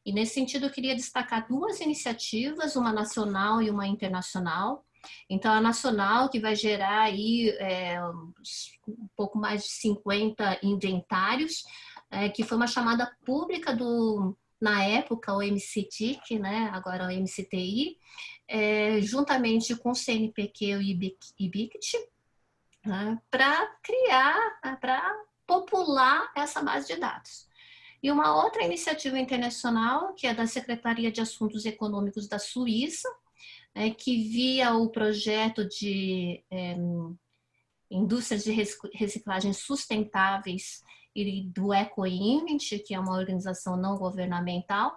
E, nesse sentido, eu queria destacar duas iniciativas, uma nacional e uma internacional. Então, a nacional, que vai gerar aí um pouco mais de 50 inventários, que foi uma chamada pública na época, o MCTIC, né? Agora o MCTI, juntamente com o CNPq e o IBICT, né? Para popular essa base de dados. E uma outra iniciativa internacional, que é da Secretaria de Assuntos Econômicos da Suíça, que via o projeto de indústrias de reciclagem sustentáveis e do EcoInvent, que é uma organização não governamental,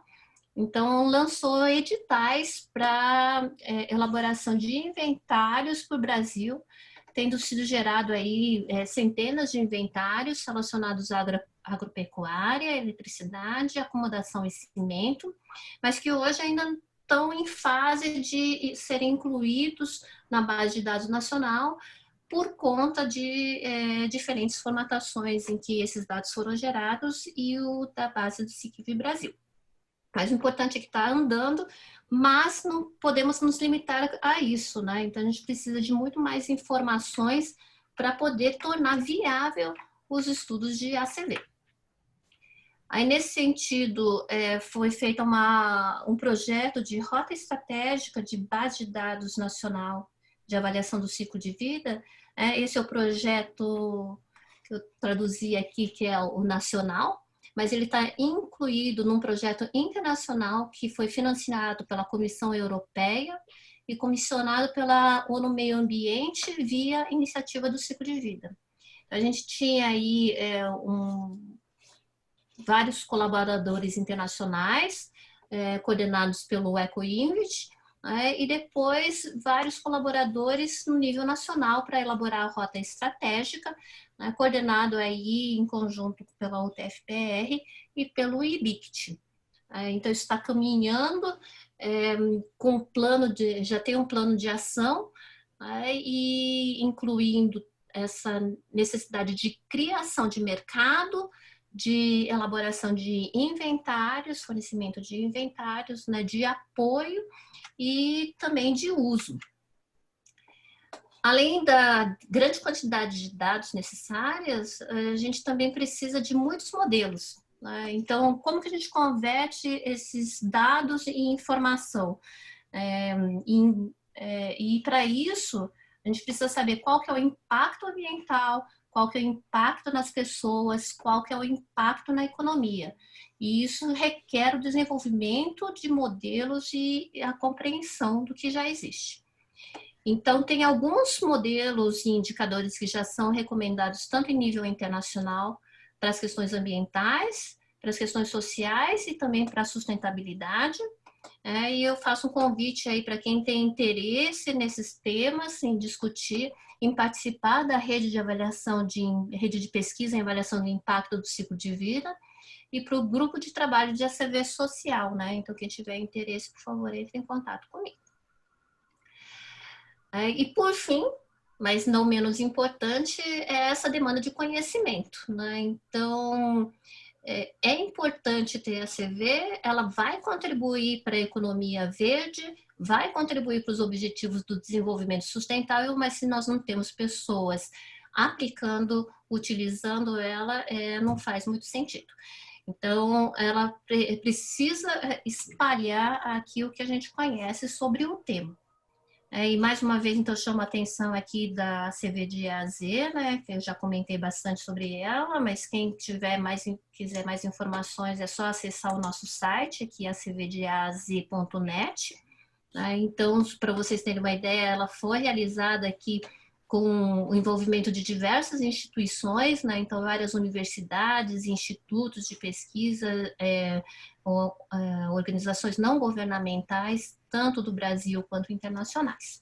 então lançou editais para elaboração de inventários para o Brasil, tendo sido gerado aí centenas de inventários relacionados à agropecuária, eletricidade, acomodação e cimento, mas que hoje ainda estão em fase de serem incluídos na base de dados nacional por conta de diferentes formatações em que esses dados foram gerados e o da base do SICV Brasil. Mas o importante é que está andando, mas não podemos nos limitar a isso, né? Então, a gente precisa de muito mais informações para poder tornar viável os estudos de ACV. Aí, nesse sentido, foi feito um projeto de rota estratégica de base de dados nacional de avaliação do ciclo de vida. Esse é o projeto que eu traduzi aqui, que é o nacional, mas ele está incluído num projeto internacional que foi financiado pela Comissão Europeia e comissionado pela ONU Meio Ambiente via iniciativa do ciclo de vida. A gente tinha aí vários colaboradores internacionais, coordenados pelo EcoInvent, e depois vários colaboradores no nível nacional para elaborar a rota estratégica, coordenado aí em conjunto pela UTFPR e pelo IBICT. Então, isso está caminhando com já tem um plano de ação, e incluindo essa necessidade de criação de mercado, de elaboração de inventários, fornecimento de inventários, de apoio e também de uso. Além da grande quantidade de dados necessárias, a gente também precisa de muitos modelos. Então, como que a gente converte esses dados em informação? E para isso, a gente precisa saber qual que é o impacto ambiental, qual que é o impacto nas pessoas, qual que é o impacto na economia. E isso requer o desenvolvimento de modelos e a compreensão do que já existe. Então, tem alguns modelos e indicadores que já são recomendados tanto em nível internacional para as questões ambientais, para as questões sociais e também para a sustentabilidade. E eu faço um convite aí para quem tem interesse nesses temas, em discutir, em participar da rede de pesquisa em avaliação de impacto do ciclo de vida e para o grupo de trabalho de ACV social, Então, quem tiver interesse, por favor, entre em contato comigo. E por fim, mas não menos importante, é essa demanda de conhecimento, Então, é importante ter a ACV, ela vai contribuir para a economia verde, vai contribuir para os objetivos do desenvolvimento sustentável, mas se nós não temos pessoas aplicando, utilizando ela, não faz muito sentido. Então, ela precisa espalhar aquilo que a gente conhece sobre o tema. E mais uma vez, então, eu chamo a atenção aqui da CVDAZ, que eu já comentei bastante sobre ela, mas quem quiser mais informações é só acessar o nosso site, aqui é cvdaz.net. Então, para vocês terem uma ideia, ela foi realizada aqui com o envolvimento de diversas instituições, então várias universidades, institutos de pesquisa, organizações não governamentais, tanto do Brasil quanto internacionais.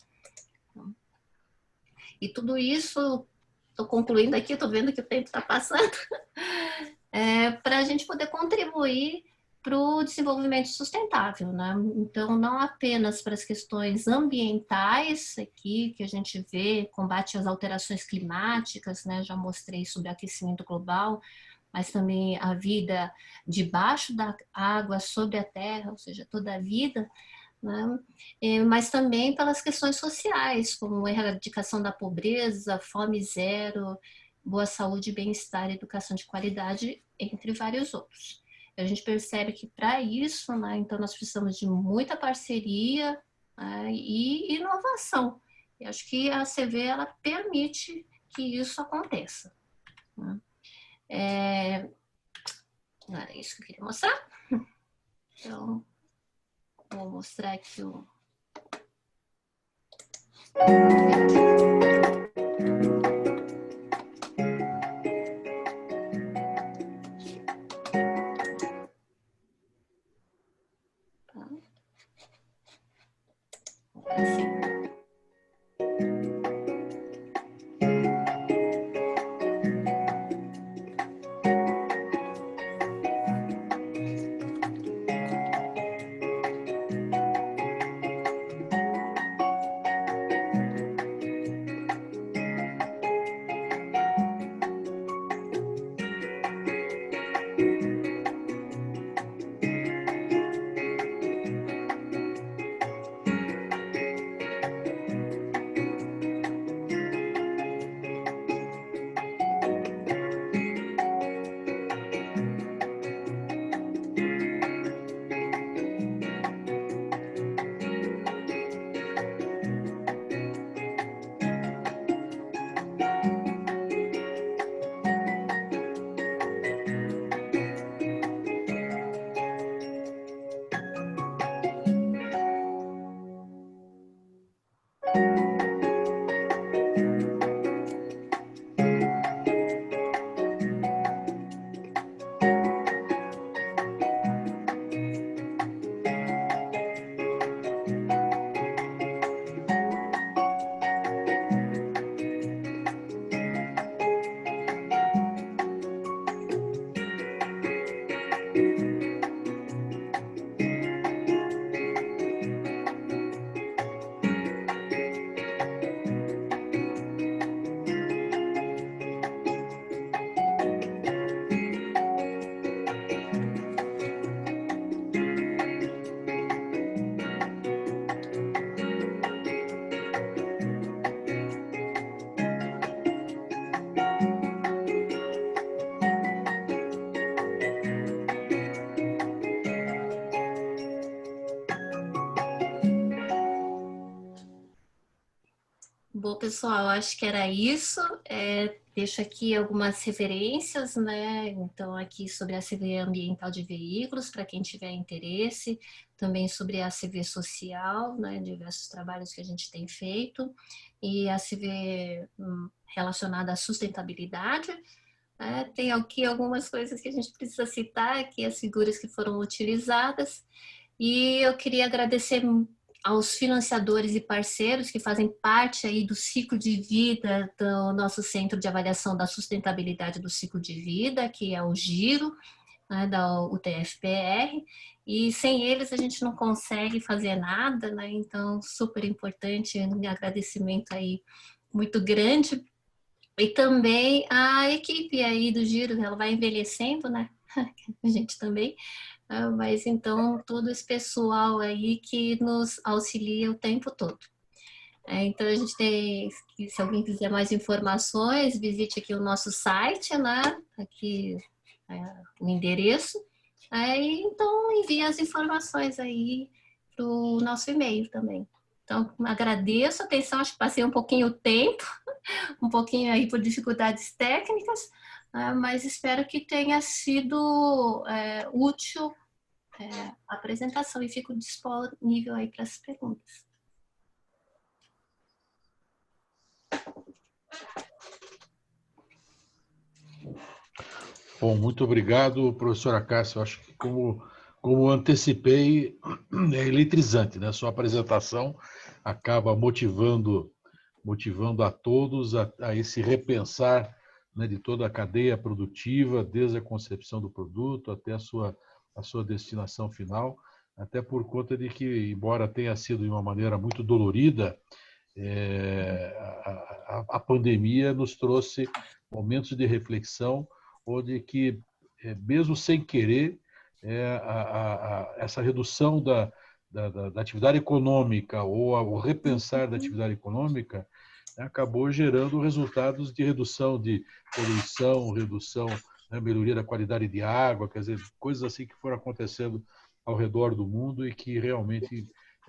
E tudo isso, estou concluindo aqui, estou vendo que o tempo está passando, para a gente poder contribuir para o desenvolvimento sustentável, Então, não apenas para as questões ambientais aqui, que a gente vê, combate às alterações climáticas, já mostrei sobre aquecimento global, mas também a vida debaixo da água, sobre a terra, ou seja, toda a vida, mas também pelas questões sociais, como a erradicação da pobreza, fome zero, boa saúde, bem-estar, educação de qualidade, entre vários outros. A gente percebe que para isso, então nós precisamos de muita parceria e inovação. Eu acho que a ACV ela permite que isso aconteça. Era isso que eu queria mostrar. Então, vou mostrar aqui o... Bom, pessoal, acho que era isso. Deixo aqui algumas referências, né? Então, aqui sobre a CV ambiental de veículos, para quem tiver interesse, também sobre a CV social, né? Diversos trabalhos que a gente tem feito, e a CV relacionada à sustentabilidade. Tem aqui algumas coisas que a gente precisa citar, aqui as figuras que foram utilizadas, e eu queria agradecer aos financiadores e parceiros que fazem parte aí do ciclo de vida do nosso Centro de Avaliação da Sustentabilidade do Ciclo de Vida, que é o GIRO, né, da UTF-PR, e sem eles a gente não consegue fazer nada, né? Então, super importante, um agradecimento aí muito grande. E também a equipe aí do Giro, ela vai envelhecendo, né? A gente também. Mas então, todo esse pessoal aí que nos auxilia o tempo todo. Então, a gente tem, se alguém quiser mais informações, visite aqui o nosso site, né? Aqui o endereço. E então, envie as informações aí para o nosso e-mail também. Então, agradeço a atenção, acho que passei um pouquinho o tempo, um pouquinho aí por dificuldades técnicas, mas espero que tenha sido útil a apresentação e fico disponível aí para as perguntas. Bom, muito obrigado, professora Cássia. Eu acho que, como antecipei, é eletrizante, né? Sua apresentação acaba motivando a todos a esse repensar, né, de toda a cadeia produtiva, desde a concepção do produto até a sua destinação final, até por conta de que, embora tenha sido de uma maneira muito dolorida, a pandemia nos trouxe momentos de reflexão, onde que, mesmo sem querer, essa redução da atividade econômica ou o repensar da atividade econômica acabou gerando resultados de redução de poluição, redução, né, melhoria da qualidade de água, quer dizer, coisas assim que foram acontecendo ao redor do mundo e que realmente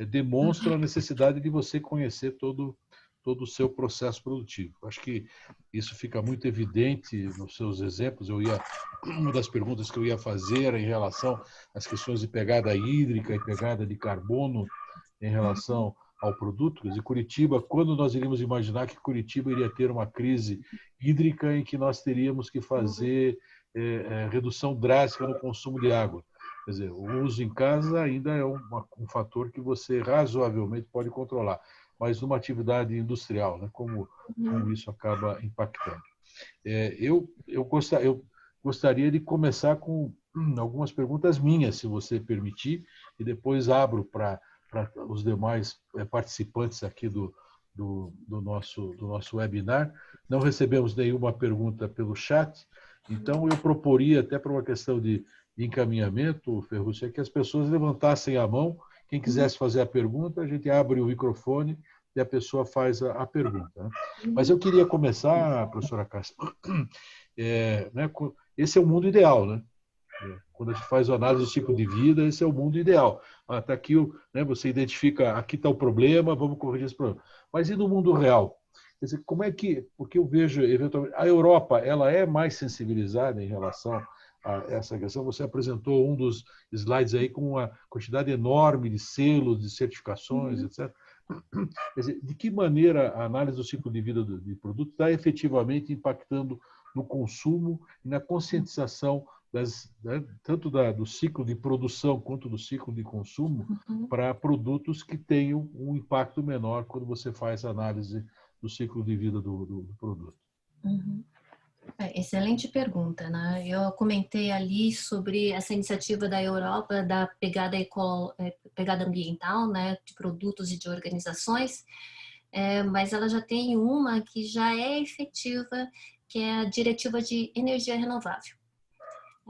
demonstram a necessidade de você conhecer todo todo o seu processo produtivo. Acho que isso fica muito evidente nos seus exemplos. Uma das perguntas que eu ia fazer era em relação às questões de pegada hídrica e pegada de carbono em relação ao produto. Quer dizer, Curitiba, quando nós iríamos imaginar que Curitiba iria ter uma crise hídrica em que nós teríamos que fazer redução drástica no consumo de água? Quer dizer, o uso em casa ainda é um fator que você razoavelmente pode controlar, mas numa atividade industrial, né, como isso acaba impactando. Eu gostaria de começar com algumas perguntas minhas, se você permitir, e depois abro para os demais participantes aqui do nosso webinar. Não recebemos nenhuma pergunta pelo chat, então eu proporia, até para uma questão de encaminhamento, Ferruccio, é que as pessoas levantassem a mão. Quem quisesse fazer a pergunta, a gente abre o microfone e a pessoa faz a pergunta. Né? Mas eu queria começar, professora Cássia, né, esse é o mundo ideal, né? Quando a gente faz a análise do ciclo de vida, esse é o mundo ideal. Tá aqui, né, você identifica, aqui está o problema, vamos corrigir esse problema. Mas e no mundo real? Quer dizer, como é que, porque eu vejo, eventualmente, a Europa, ela é mais sensibilizada em relação a essa questão. Você apresentou um dos slides aí com uma quantidade enorme de selos, de certificações, etc. Quer dizer, de que maneira a análise do ciclo de vida de produto está efetivamente impactando no consumo e na conscientização tanto do ciclo de produção quanto do ciclo de consumo para produtos que tenham um impacto menor quando você faz a análise do ciclo de vida do produto? Excelente pergunta, né? Eu comentei ali sobre essa iniciativa da Europa da pegada ambiental, né, de produtos e de organizações, mas ela já tem uma que já é efetiva, que é a Diretiva de Energia Renovável.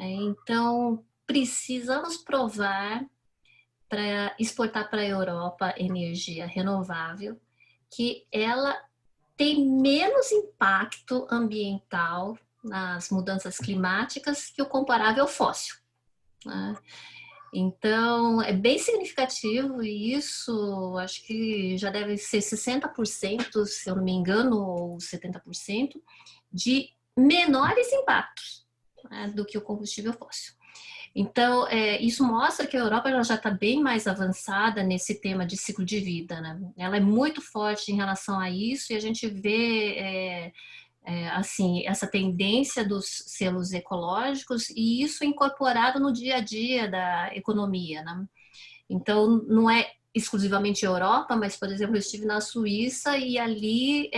Então, precisamos provar para exportar para a Europa energia renovável que ela tem menos impacto ambiental nas mudanças climáticas que o comparável fóssil, né? Então, é bem significativo e isso acho que já deve ser 60%, se eu não me engano, ou 70%, de menores impactos, né, do que o combustível fóssil. Então, isso mostra que a Europa já está bem mais avançada nesse tema de ciclo de vida, né? Ela é muito forte em relação a isso e a gente vê assim, essa tendência dos selos ecológicos e isso incorporado no dia a dia da economia, né? Então, não é exclusivamente Europa, mas, por exemplo, eu estive na Suíça e ali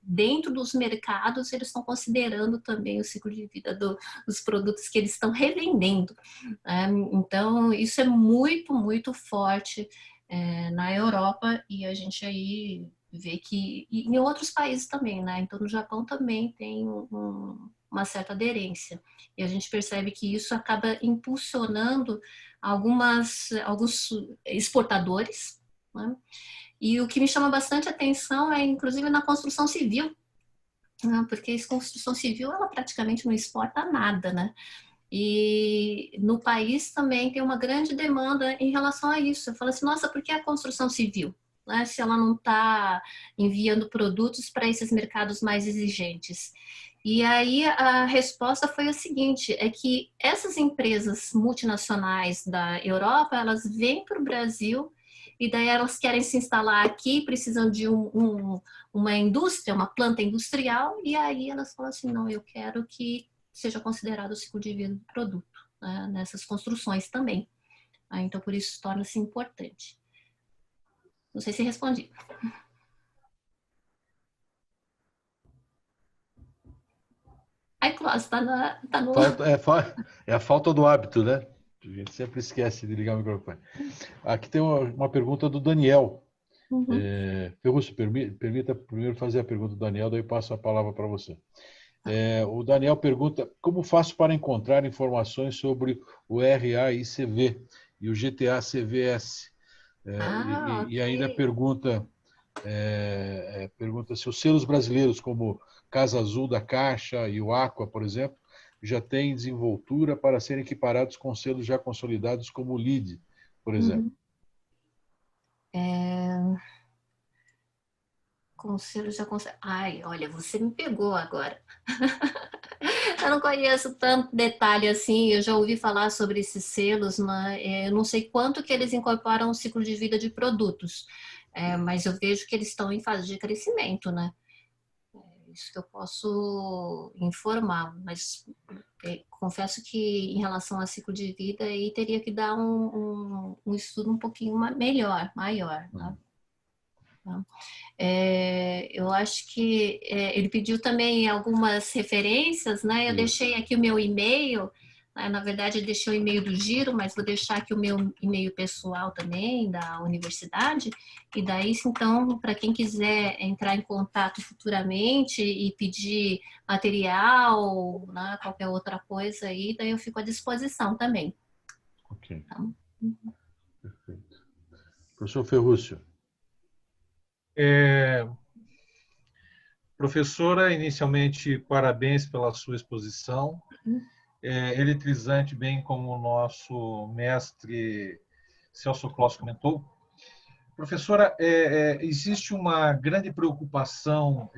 dentro dos mercados, eles estão considerando também o ciclo de vida dos produtos que eles estão revendendo. Então, isso é muito, muito forte na Europa e a gente aí vê que e em outros países também, né? Então, no Japão também tem uma certa aderência. E a gente percebe que isso acaba impulsionando alguns exportadores, né? E o que me chama bastante atenção é, inclusive, na construção civil, né? Porque a construção civil, ela praticamente não exporta nada, né? E no país também tem uma grande demanda em relação a isso. Eu falo assim, nossa, por que a construção civil? Né? Se ela não está enviando produtos para esses mercados mais exigentes. E aí a resposta foi a seguinte, é que essas empresas multinacionais da Europa, elas vêm para o Brasil e daí elas querem se instalar aqui, precisam de uma indústria, uma planta industrial, e aí elas falam assim, não, eu quero que seja considerado o ciclo de vida do produto, né, nessas construções também. Então, por isso, torna-se importante. Não sei se respondi. Aí, Cláudio, tá no... É a falta do hábito, né? A gente sempre esquece de ligar o microfone. Aqui tem uma pergunta do Daniel. Ferruccio, permita primeiro fazer a pergunta do Daniel, daí passo a palavra para você. O Daniel pergunta, como faço para encontrar informações sobre o RAICV e o GTA-CVS? E ainda pergunta se os selos brasileiros, como Casa Azul da Caixa e o Aqua, por exemplo, já têm desenvoltura para serem equiparados com selos já consolidados como o LEED, por exemplo. Conselho já consegue. Ai, olha, você me pegou agora. Eu não conheço tanto detalhe assim, eu já ouvi falar sobre esses selos, né? Eu não sei quanto que eles incorporam o ciclo de vida de produtos, mas eu vejo que eles estão em fase de crescimento, né? Isso que eu posso informar, mas confesso que em relação ao ciclo de vida aí teria que dar um estudo um pouquinho maior, né? Eu acho que ele pediu também algumas referências, né? Eu deixei aqui o meu e-mail, né? Na verdade eu deixei o e-mail do Giro, mas vou deixar aqui o meu e-mail pessoal também, da universidade, e daí então, para quem quiser entrar em contato futuramente e pedir material, né? Qualquer outra coisa aí, daí eu fico à disposição também. Ok. Tá? Perfeito. Professor Ferrúcio. Professora, inicialmente, parabéns pela sua exposição. Eletrizante, bem como o nosso mestre Celso Kloss comentou. Professora, existe uma grande preocupação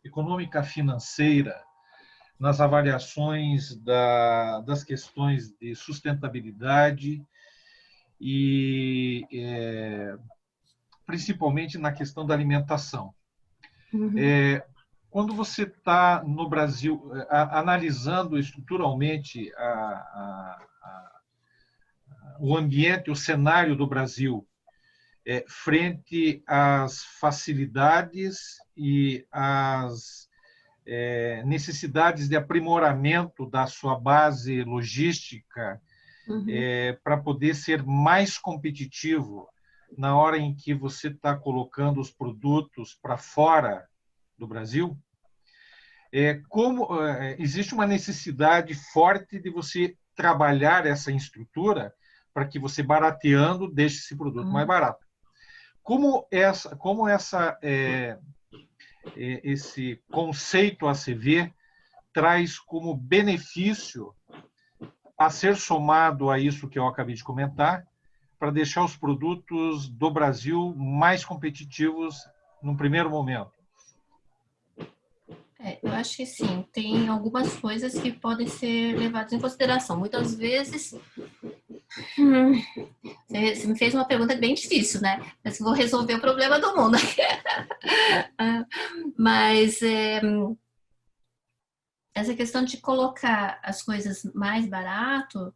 econômica financeira nas avaliações das questões de sustentabilidade e principalmente na questão da alimentação. Quando você está no Brasil analisando estruturalmente o ambiente, o cenário do Brasil, frente às facilidades e às necessidades de aprimoramento da sua base logística, para poder ser mais competitivo na hora em que você está colocando os produtos para fora do Brasil, existe uma necessidade forte de você trabalhar essa estrutura para que você, barateando, deixe esse produto mais barato. Esse conceito ACV traz como benefício a ser somado a isso que eu acabei de comentar, para deixar os produtos do Brasil mais competitivos num primeiro momento? Eu acho que sim, tem algumas coisas que podem ser levadas em consideração. Muitas vezes, você me fez uma pergunta bem difícil, né? Mas vou resolver o problema do mundo. Mas essa questão de colocar as coisas mais barato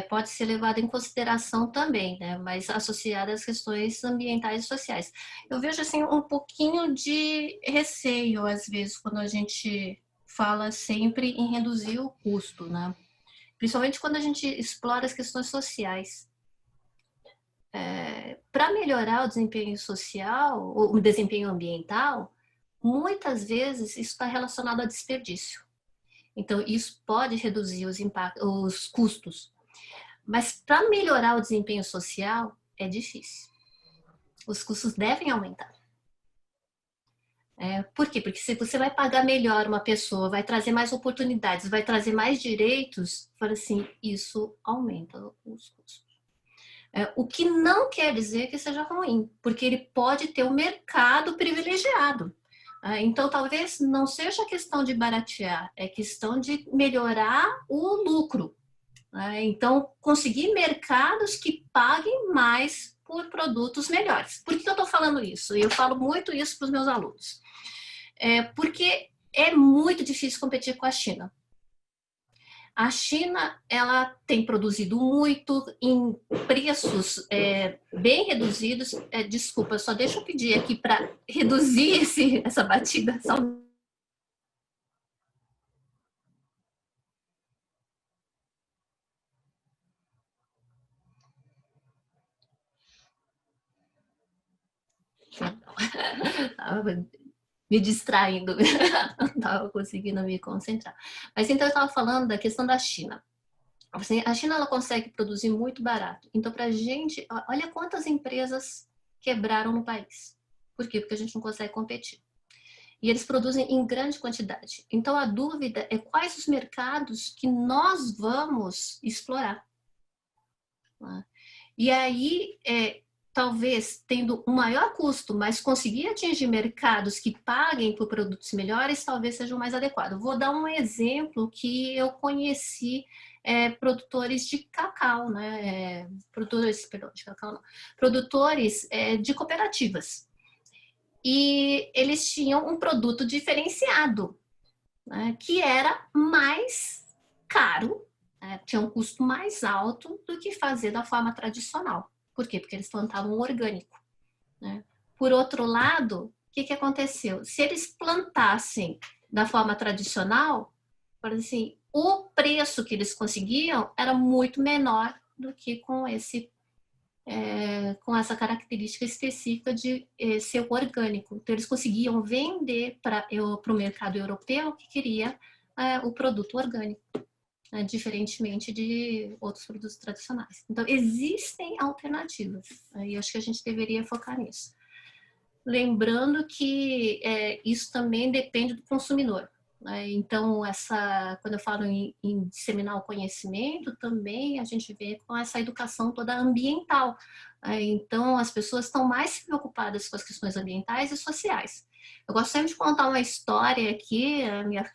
pode ser levada em consideração também, né? Mas associada às questões ambientais e sociais. Eu vejo assim um pouquinho de receio às vezes quando a gente fala sempre em reduzir o custo, né? Principalmente quando a gente explora as questões sociais. Para melhorar o desempenho social, o desempenho ambiental, muitas vezes isso está relacionado a desperdício. Então, isso pode reduzir os custos. Mas para melhorar o desempenho social, é difícil. Os custos devem aumentar. Por quê? Porque se você vai pagar melhor uma pessoa, vai trazer mais oportunidades, vai trazer mais direitos, fala assim, isso aumenta os custos. O que não quer dizer que seja ruim, porque ele pode ter um mercado privilegiado. Então, talvez não seja questão de baratear, é questão de melhorar o lucro. Então, conseguir mercados que paguem mais por produtos melhores. Por que eu estou falando isso? Eu falo muito isso para os meus alunos. Porque é muito difícil competir com a China. A China, ela tem produzido muito em preços bem reduzidos. Desculpa, só deixa eu pedir aqui para reduzir essa batida. Estava me distraindo, não estava conseguindo me concentrar. Mas então eu estava falando da questão da China. A China ela consegue produzir muito barato. Então, para a gente, olha quantas empresas quebraram no país. Por quê? Porque a gente não consegue competir. E eles produzem em grande quantidade. Então, a dúvida é quais os mercados que nós vamos explorar. E aí, talvez tendo um maior custo, mas conseguir atingir mercados que paguem por produtos melhores, talvez seja o mais adequado. Vou dar um exemplo que eu conheci produtores de cacau, né? Produtores, perdão, de cacau não. Produtores de cooperativas. E eles tinham um produto diferenciado, né? Que era mais caro, né? Tinha um custo mais alto do que fazer da forma tradicional. Por quê? Porque eles plantavam orgânico, né? Por outro lado, o que aconteceu? Se eles plantassem da forma tradicional, por assim, o preço que eles conseguiam era muito menor do que com essa característica específica de ser orgânico. Então, eles conseguiam vender para o mercado europeu que queria o produto orgânico, diferentemente de outros produtos tradicionais. Então, existem alternativas, e acho que a gente deveria focar nisso. Lembrando que isso também depende do consumidor, né? Então, quando eu falo em disseminar o conhecimento, também a gente vê com essa educação toda ambiental. Então, as pessoas estão mais preocupadas com as questões ambientais e sociais. Eu gosto sempre de contar uma história aqui,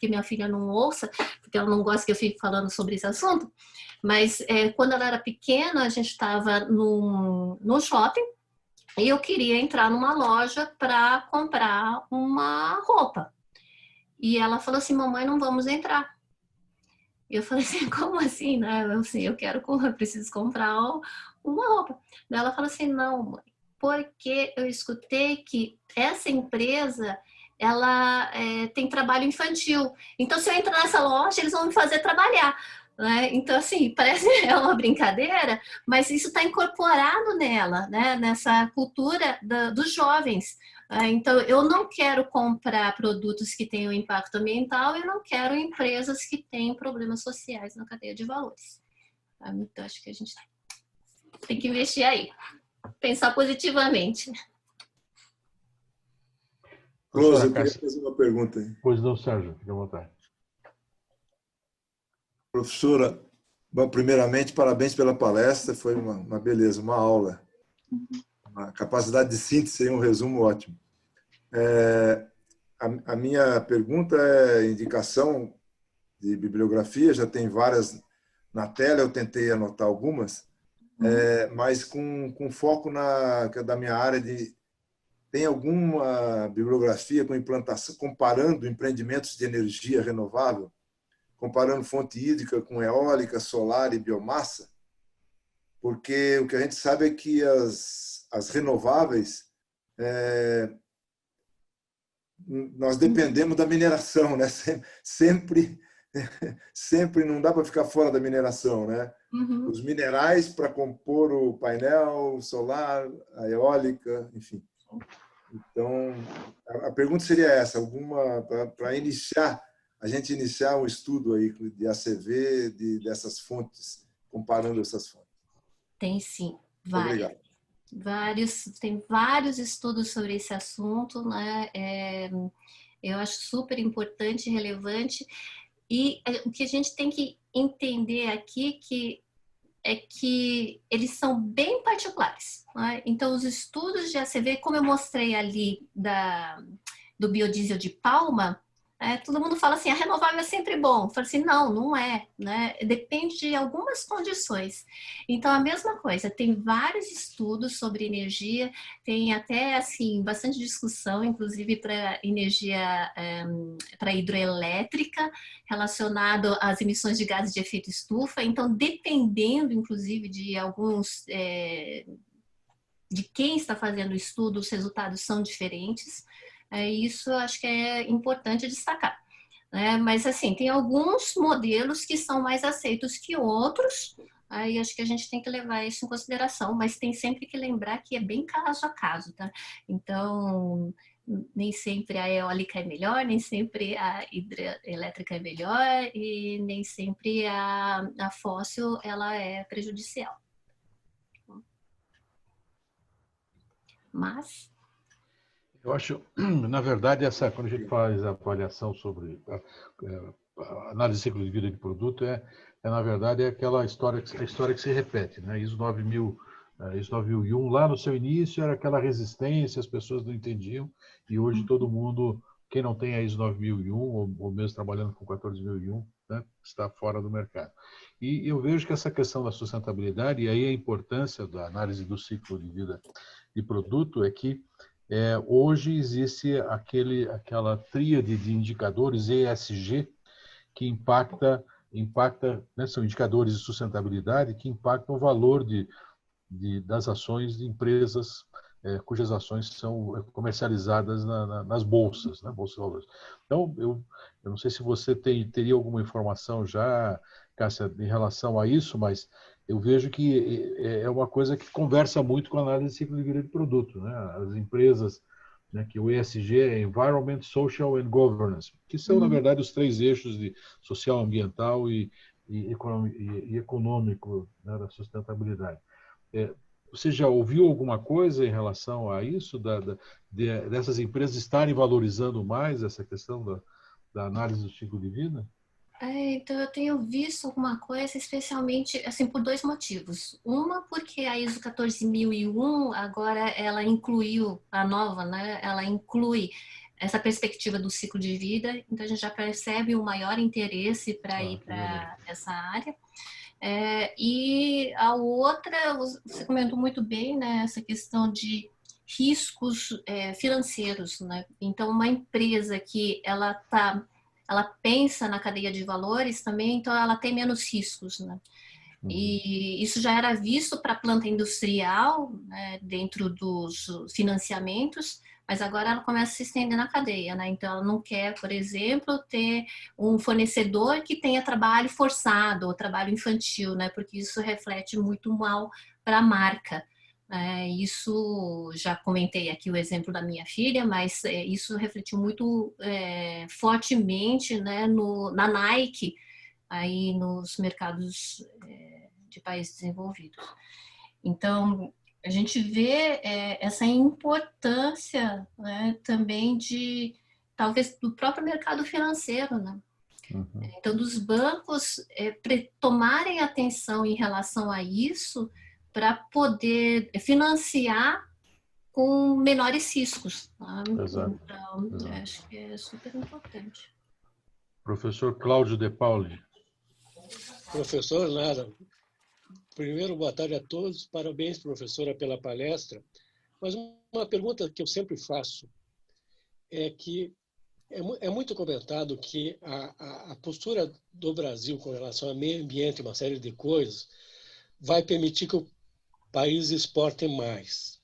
que minha filha não ouça, porque ela não gosta que eu fique falando sobre esse assunto, mas quando ela era pequena, a gente estava no shopping e eu queria entrar numa loja para comprar uma roupa. E ela falou assim, mamãe, não vamos entrar. Eu falei assim, como assim, né? Eu preciso comprar uma roupa. Daí ela falou assim, não, mãe, porque eu escutei que essa empresa, ela tem trabalho infantil. Então, se eu entrar nessa loja, eles vão me fazer trabalhar, né? Então, assim, parece uma brincadeira, mas isso está incorporado nela, né? Nessa cultura dos jovens. Então, eu não quero comprar produtos que tenham impacto ambiental, eu não quero empresas que tenham problemas sociais na cadeia de valores. Então, acho que a gente tem que investir aí, pensar positivamente. Close, eu queria fazer uma pergunta aí. Pois não, Sérgio, fica à vontade. Professora, bom, primeiramente, parabéns pela palestra, foi uma beleza, uma aula. Uma capacidade de síntese e um resumo ótimo. A minha pergunta é indicação de bibliografia, já tem várias na tela, eu tentei anotar algumas, mas com foco da minha área de... Tem alguma bibliografia com implantação, comparando empreendimentos de energia renovável, comparando fonte hídrica com eólica, solar e biomassa? Porque o que a gente sabe é que as renováveis, nós dependemos da mineração, né? Sempre não dá para ficar fora da mineração, né? Uhum. Os minerais para compor o painel solar, a eólica, enfim. Então, a pergunta seria essa, para a gente iniciar um estudo aí de ACV, dessas fontes, comparando essas fontes. Tem sim, Obrigado. Tem vários estudos sobre esse assunto, né? Eu acho super importante e relevante. E o que a gente tem que entender aqui é que eles são bem particulares, né? Então, os estudos de ACV, como eu mostrei ali do biodiesel de palma, todo mundo fala assim, a renovável é sempre bom. Eu falo assim, não é, né? Depende de algumas condições. Então, a mesma coisa, tem vários estudos sobre energia, tem até, assim, bastante discussão, inclusive para energia, para hidroelétrica, relacionado às emissões de gases de efeito estufa. Então, dependendo, inclusive, de alguns... de quem está fazendo o estudo, os resultados são diferentes. Isso acho que é importante destacar. Mas, assim, tem alguns modelos que são mais aceitos que outros, aí acho que a gente tem que levar isso em consideração, mas tem sempre que lembrar que é bem caso a caso, tá? Então, nem sempre a eólica é melhor, nem sempre a hidrelétrica é melhor e nem sempre a fóssil ela é prejudicial. Mas... Eu acho, na verdade, quando a gente faz a avaliação sobre a análise de ciclo de vida de produto, na verdade, aquela história, a história que se repete, né? ISO A ISO 9001 lá no seu início era aquela resistência, as pessoas não entendiam, e hoje todo mundo, quem não tem a ISO 9001, ou mesmo trabalhando com 14001, né, está fora do mercado. E eu vejo que essa questão da sustentabilidade, e aí a importância da análise do ciclo de vida de produto, é que hoje existe aquela tríade de indicadores ESG que impacta, né, são indicadores de sustentabilidade que impactam o valor das ações de empresas cujas ações são comercializadas nas bolsas, né, bolsas de valores. Então, eu não sei se você teria alguma informação já, Cássia, em relação a isso, mas eu vejo que é uma coisa que conversa muito com a análise de ciclo de vida de produto, né? As empresas, né, que o ESG é Environment, Social and Governance, que são, na verdade, os 3 eixos de social, ambiental e econômico, né, da sustentabilidade. Você já ouviu alguma coisa em relação a isso, dessas empresas estarem valorizando mais essa questão da análise do ciclo de vida? Então eu tenho visto alguma coisa, especialmente assim por 2 motivos. Uma, porque a ISO 14001 agora ela incluiu a nova, né? Ela inclui essa perspectiva do ciclo de vida, então a gente já percebe um maior interesse para ir para essa área. E a outra, você comentou muito bem, né? Essa questão de riscos financeiros, né? Então uma empresa que ela pensa na cadeia de valores também, então ela tem menos riscos, né? E isso já era visto para a planta industrial, né, dentro dos financiamentos, mas agora ela começa a se estender na cadeia, né? Então ela não quer, por exemplo, ter um fornecedor que tenha trabalho forçado ou trabalho infantil, né? Porque isso reflete muito mal para a marca. Isso, já comentei aqui o exemplo da minha filha, mas isso refletiu muito fortemente, né, na Nike, aí nos mercados de países desenvolvidos. Então, a gente vê essa importância, né, também talvez, do próprio mercado financeiro, né? Então, dos bancos tomarem atenção em relação a isso, para poder financiar com menores riscos. Tá? Exato. Então, Exato. acho que é super importante. Professor Cláudio De Pauli. Professor, nada. Primeiro, boa tarde a todos. Parabéns, professora, pela palestra. Mas uma pergunta que eu sempre faço é que é muito comentado que a postura do Brasil com relação ao meio ambiente, uma série de coisas, vai permitir que o país exporte mais.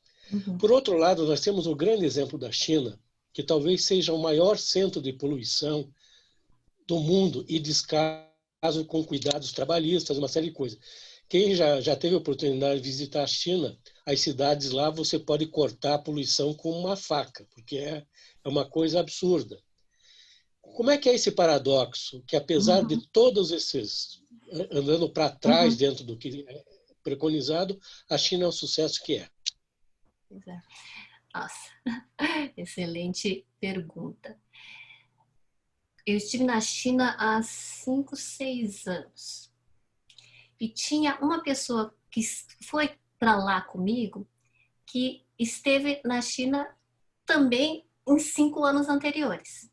Por outro lado, nós temos o grande exemplo da China, que talvez seja o maior centro de poluição do mundo e descaso com cuidados trabalhistas, uma série de coisas. Quem já teve a oportunidade de visitar a China, as cidades lá você pode cortar a poluição com uma faca, porque é uma coisa absurda. Como é que é esse paradoxo, que apesar de todos esses, andando para trás dentro do que é preconizado, a China é o sucesso que é? Nossa, excelente pergunta. Eu estive na China há 5, 6 anos. E tinha uma pessoa que foi para lá comigo, que esteve na China também em 5 anos anteriores.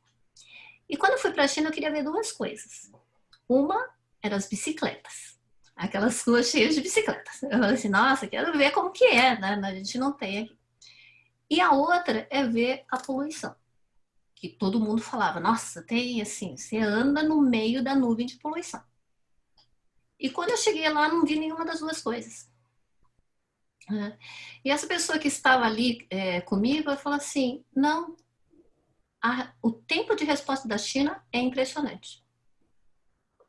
E quando eu fui para a China, eu queria ver 2 coisas. Uma era as bicicletas. Aquelas ruas cheias de bicicletas. Eu falei assim, nossa, quero ver como que é, né? A gente não tem aqui. E a outra é ver a poluição. Que todo mundo falava, nossa, tem assim, você anda no meio da nuvem de poluição. E quando eu cheguei lá, não vi nenhuma das 2 coisas. E essa pessoa que estava ali comigo, falou assim, não, o tempo de resposta da China é impressionante.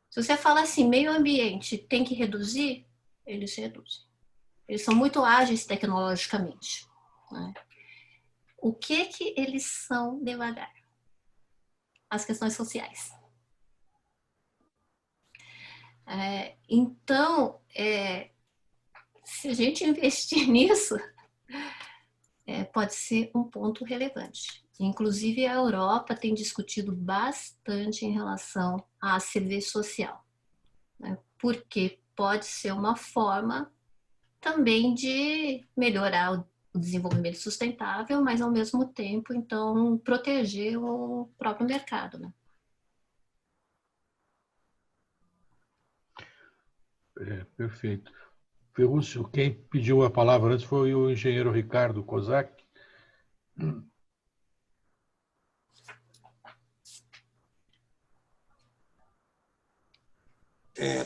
Se você fala assim, meio ambiente tem que reduzir, eles reduzem. Eles são muito ágeis tecnologicamente. Né? O que eles são devagar? As questões sociais. Então, se a gente investir nisso, pode ser um ponto relevante. Inclusive, a Europa tem discutido bastante em relação à ACV social, né? Porque pode ser uma forma também de melhorar o desenvolvimento sustentável, mas ao mesmo tempo, então, proteger o próprio mercado, né? Perfeito. Ferrúcio, quem pediu a palavra antes foi o engenheiro Ricardo Kozak.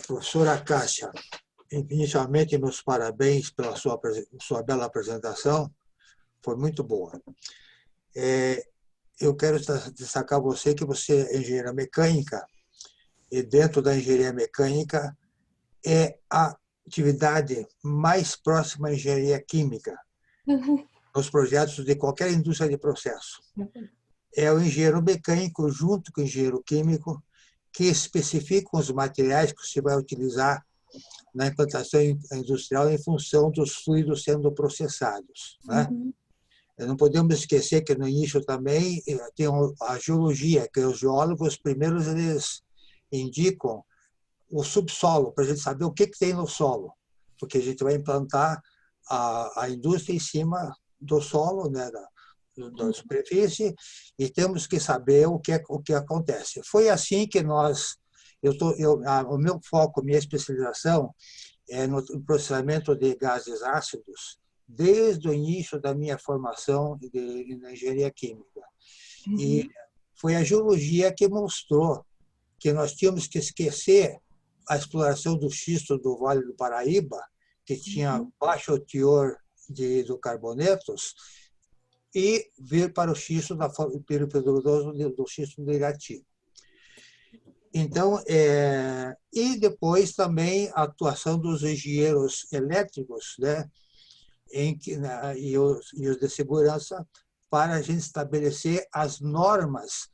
Professora Cássia, inicialmente meus parabéns pela sua bela apresentação, foi muito boa. Eu quero destacar você que você é engenheira mecânica, e dentro da engenharia mecânica é a atividade mais próxima à engenharia química, nos projetos de qualquer indústria de processo. É o engenheiro mecânico, junto com o engenheiro químico, que especificam os materiais que você vai utilizar na implantação industrial em função dos fluidos sendo processados, né? Não podemos esquecer que no início também tem a geologia, que os geólogos primeiros eles indicam o subsolo, para a gente saber o que tem no solo, porque a gente vai implantar a indústria em cima do solo, né, da superfície, e temos que saber o que acontece. Foi assim que o meu foco, minha especialização é no processamento de gases ácidos, desde o início da minha formação na engenharia química. E foi a geologia que mostrou que nós tínhamos que esquecer a exploração do xisto do Vale do Paraíba, que tinha baixo teor de hidrocarbonetos, e vir para o xisto do xisto do Irati. Então, e depois também a atuação dos engenheiros elétricos, né, e os de segurança, para a gente estabelecer as normas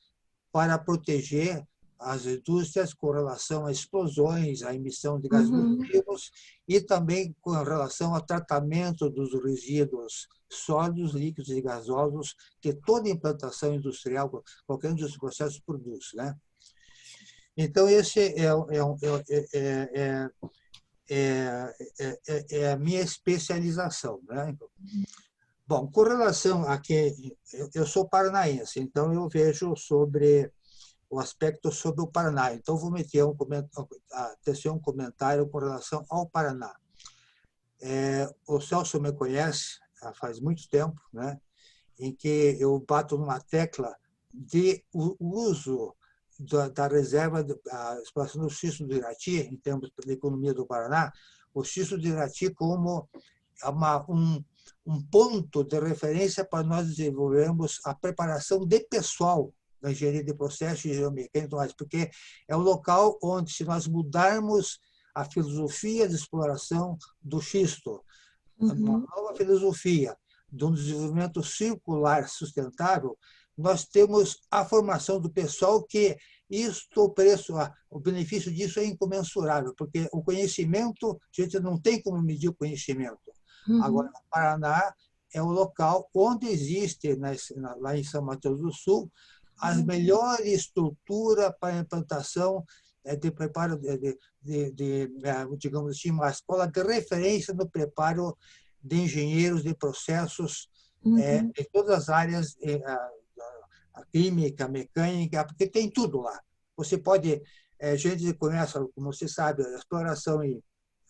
para proteger as indústrias com relação a explosões, a emissão de gases nocivos e também com relação ao tratamento dos resíduos sólidos, líquidos e gasosos que toda implantação industrial, qualquer um dos processos produz, né? Então, esse é a minha especialização, né? Bom, com relação a que eu sou paranaense, então eu vejo sobre o aspecto sobre o Paraná. Então, vou tecer um comentário com relação ao Paraná. O Celso me conhece faz muito tempo, né, em que eu bato numa tecla de uso da reserva, a exploração do xisto do Irati, em termos de economia do Paraná, o xisto do Irati como um ponto de referência para nós desenvolvermos a preparação de pessoal da engenharia de processo e engenharia mecânica, porque é o local onde, se nós mudarmos a filosofia de exploração do xisto, uma nova filosofia de um desenvolvimento circular sustentável, nós temos a formação do pessoal que o benefício disso é incomensurável, porque o conhecimento, a gente não tem como medir o conhecimento. Agora, o Paraná é o local onde existe, lá em São Mateus do Sul, a melhor estrutura para a implantação de preparo, digamos assim, uma escola de referência no preparo de engenheiros de processos em todas as áreas, a química, a mecânica, porque tem tudo lá. Você pode, a gente começa, como você sabe, a exploração em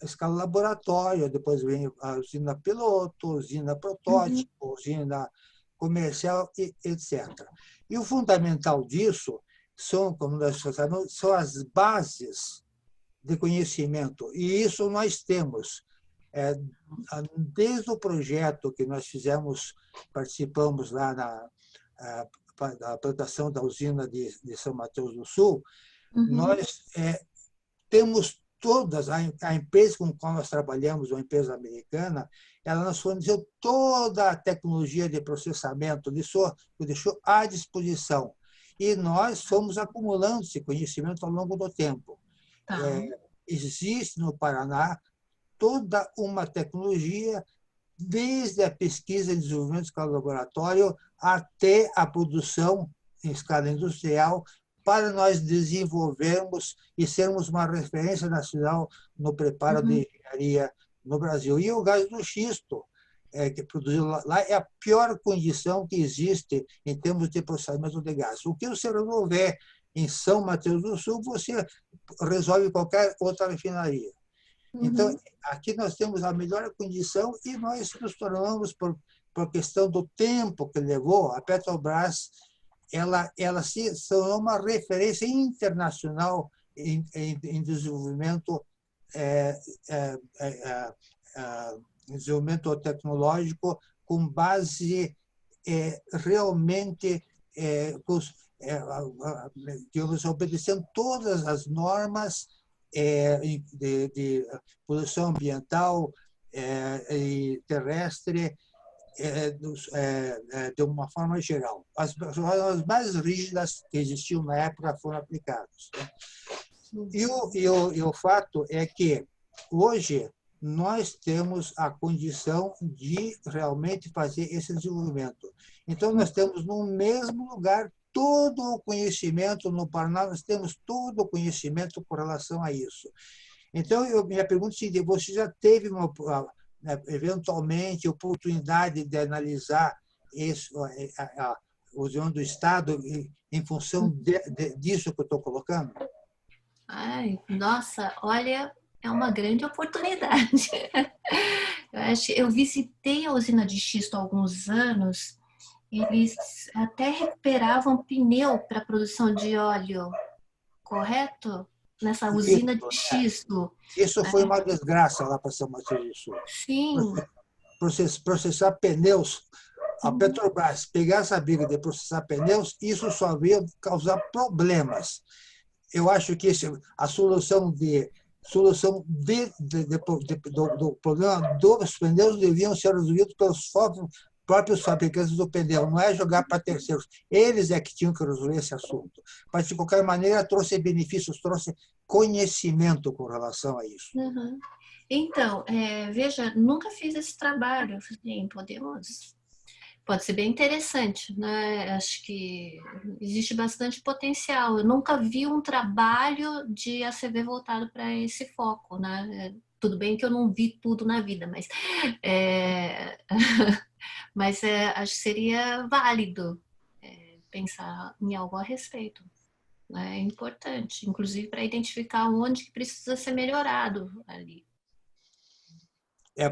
escala laboratório, depois vem a usina piloto, usina protótipo, usina comercial, etc. E o fundamental disso como nós sabemos, são as bases de conhecimento. E isso nós temos. Desde o projeto que nós participamos lá na plantação da usina de São Mateus do Sul, nós temos todas, a empresa com a qual nós trabalhamos, uma empresa americana, ela nos forneceu toda a tecnologia de processamento, deixou à disposição. E nós fomos acumulando esse conhecimento ao longo do tempo. Existe no Paraná toda uma tecnologia, desde a pesquisa e desenvolvimento em escala laboratório até a produção em escala industrial, para nós desenvolvermos e sermos uma referência nacional no preparo de engenharia no Brasil. E o gás do xisto, que é produzido lá, é a pior condição que existe em termos de processamento de gás. O que você resolver em São Mateus do Sul, você resolve qualquer outra refinaria. Então, aqui nós temos a melhor condição e nós nos tornamos, por questão do tempo que levou, a Petrobras ela se tornou uma referência internacional em desenvolvimento, desenvolvimento tecnológico com base realmente digamos, obedecendo todas as normas de poluição ambiental e terrestre de uma forma geral. As mais rígidas que existiam na época foram aplicadas. E o fato é que hoje nós temos a condição de realmente fazer esse desenvolvimento. Então, nós temos no mesmo lugar todo o conhecimento no Paraná, nós temos todo o conhecimento com relação a isso. Então, minha pergunta é a seguinte: você já teve, eventualmente, oportunidade de analisar isso, o desenvolvimento do Estado em função disso que eu estou colocando? Ai, nossa, olha, é uma grande oportunidade. Eu visitei a usina de xisto há alguns anos. Eles até recuperavam pneu para produção de óleo, correto? Nessa usina de xisto. Isso foi uma desgraça lá para São Mateus do Sul. Sim. Processar pneus, a Petrobras pegar essa briga de processar pneus, isso só veio causar problemas. Eu acho que a solução do problema dos pneus deviam ser resolvidos pelos próprios fabricantes do pneu, não é jogar para terceiros. Eles é que tinham que resolver esse assunto. Mas, de qualquer maneira, trouxe benefícios, trouxe conhecimento com relação a isso. Uhum. Então, veja, nunca fiz esse trabalho. Assim, pode ser bem interessante, né? Acho que existe bastante potencial. Eu nunca vi um trabalho de ACV voltado para esse foco, né? Tudo bem que eu não vi tudo na vida, mas acho que seria válido pensar em algo a respeito. É importante, inclusive para identificar onde que precisa ser melhorado ali.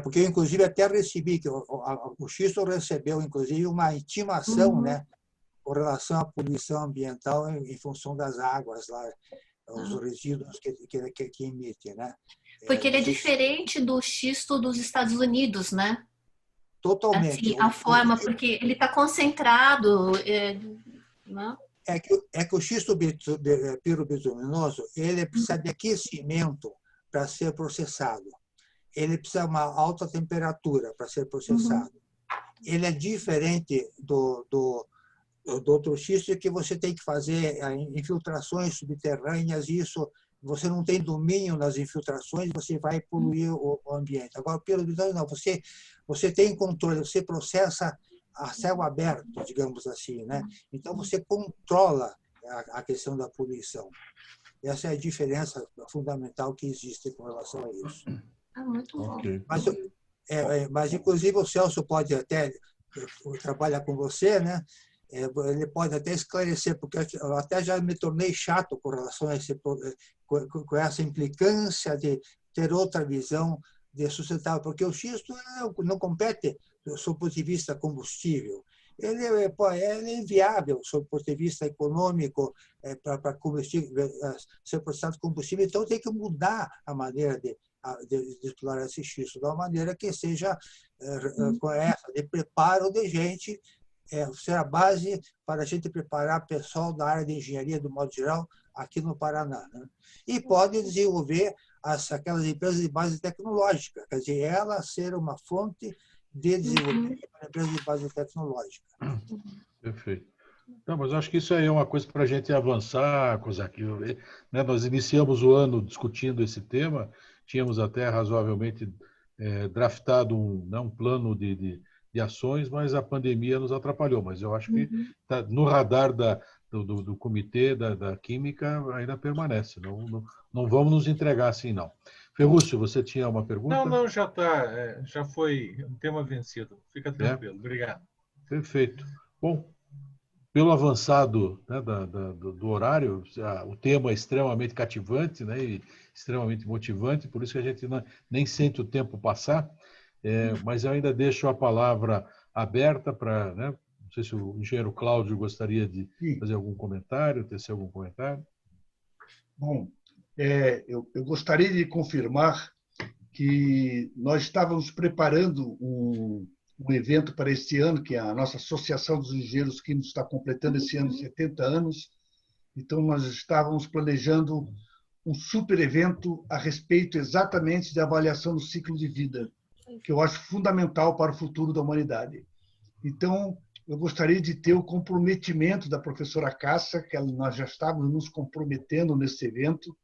Porque, inclusive, até recebi, que o xisto recebeu, inclusive, uma intimação, né, com relação à poluição ambiental em função das águas lá, os resíduos que emitem, né? Porque ele é diferente do xisto dos Estados Unidos, né? Totalmente. Assim, a forma, porque ele está concentrado, né? É que o xisto pirobituminoso, ele precisa de aquecimento para ser processado. Ele precisa de uma alta temperatura para ser processado. Ele é diferente do outro xisto, que você tem que fazer infiltrações subterrâneas, e isso você não tem domínio nas infiltrações, você vai poluir o ambiente. Agora, o pirobituminoso não, você tem controle, você processa a céu aberto, digamos assim, né? Então, você controla a questão da poluição. Essa é a diferença fundamental que existe com relação a isso. Muito bom. Okay. Mas, inclusive, o Celso pode até trabalhar com você, né? Ele pode até esclarecer, porque eu até já me tornei chato com relação a com essa implicância de ter outra visão de sustentável, porque o xisto não compete do ponto de vista combustível. Ele é inviável do ponto de vista econômico para combustível, ser processado combustível. Então, tem que mudar a maneira de explorar esse xisto, de uma maneira que seja essa, de preparo de gente, ser a base para a gente preparar pessoal da área de engenharia, do modo geral, aqui no Paraná, né? E pode desenvolver aquelas empresas de base tecnológica, quer dizer, ela ser uma fonte de desenvolvimento para empresas de base tecnológica. Perfeito. Não, mas acho que isso aí é uma coisa para a gente avançar, né? Nós iniciamos o ano discutindo esse tema, tínhamos até razoavelmente draftado um plano de ações, mas a pandemia nos atrapalhou. Mas eu acho que tá no radar do comitê da Química ainda permanece. Não vamos nos entregar assim, não. Ferrúcio, você tinha uma pergunta? Não, não, já está, já foi um tema vencido. Fica tranquilo. Obrigado. Perfeito. Bom, pelo avançado, né, do horário, o tema é extremamente cativante, né, e extremamente motivante, por isso que a gente nem sente o tempo passar, mas eu ainda deixo a palavra aberta para, né, não sei se o engenheiro Cláudio gostaria de fazer algum comentário, tecer algum comentário. Bom, eu gostaria de confirmar que nós estávamos preparando um evento para este ano, que a nossa Associação dos Engenheiros Químicos está completando esse ano 70 anos. Então, nós estávamos planejando um super evento a respeito exatamente de avaliação do ciclo de vida, que eu acho fundamental para o futuro da humanidade. Então, eu gostaria de ter o comprometimento da professora Cássia, que nós já estávamos nos comprometendo nesse evento,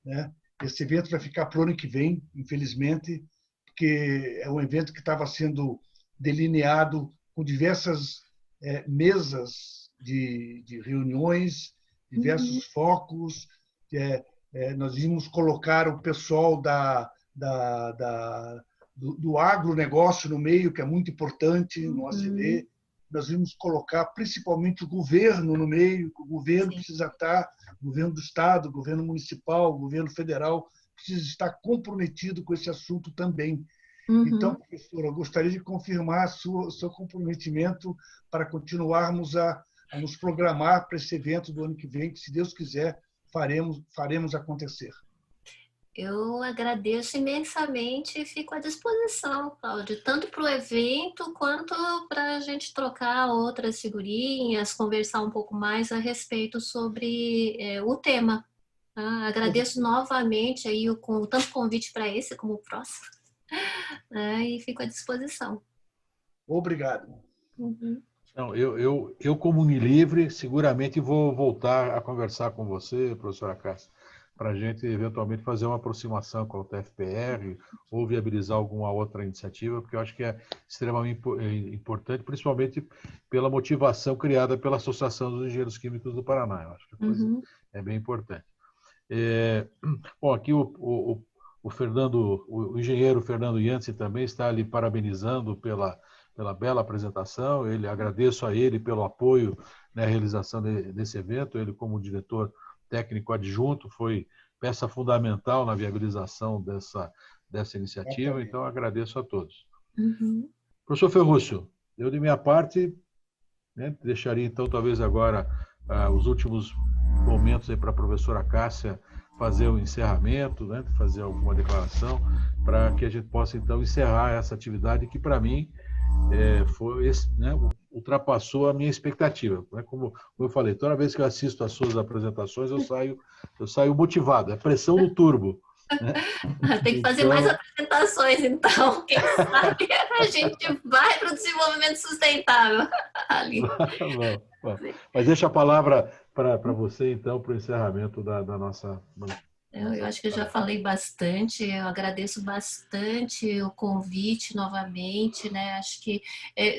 né? Esse evento vai ficar para o ano que vem, infelizmente, porque é um evento que estava sendo delineado com diversas mesas de reuniões, diversos focos. Nós íamos colocar o pessoal do agronegócio no meio, que é muito importante no ACD. Nós íamos colocar principalmente o governo no meio, que o governo precisa estar, o governo do Estado, o governo municipal, o governo federal, precisa estar comprometido com esse assunto também. Então, professora, eu gostaria de confirmar o seu comprometimento para continuarmos a nos programar para esse evento do ano que vem, que, se Deus quiser, faremos acontecer. Eu agradeço imensamente e fico à disposição, Cláudio, tanto para o evento quanto para a gente trocar outras figurinhas, conversar um pouco mais a respeito sobre o tema. Tá? Agradeço novamente aí tanto o convite para esse como o próximo, e fico à disposição. Obrigado. Não, eu como Unilivre, seguramente vou voltar a conversar com você, professora Cássia, para a gente eventualmente fazer uma aproximação com a UTFPR ou viabilizar alguma outra iniciativa, porque eu acho que é extremamente importante, principalmente pela motivação criada pela Associação dos Engenheiros Químicos do Paraná. Eu acho que a coisa é bem importante. Bom, aqui o engenheiro Fernando Yancey também está ali parabenizando pela bela apresentação. Agradeço a ele pelo apoio na realização desse evento. Ele, como diretor técnico adjunto, foi peça fundamental na viabilização dessa iniciativa, então agradeço a todos. Professor Ferrúcio, eu de minha parte, né, deixaria então talvez agora os últimos momentos para a professora Cássia fazer o encerramento, né, fazer alguma declaração, para que a gente possa então encerrar essa atividade que para mim ultrapassou a minha expectativa. Como eu falei, toda vez que eu assisto às suas apresentações, eu saio motivado. É pressão no turbo. Né? Tem que fazer mais apresentações, então. Quem sabe a gente vai para o desenvolvimento sustentável. Ali. Bom. Mas deixa a palavra para você, então, para o encerramento da nossa... Eu acho que eu já falei bastante, eu agradeço bastante o convite novamente, né? Acho que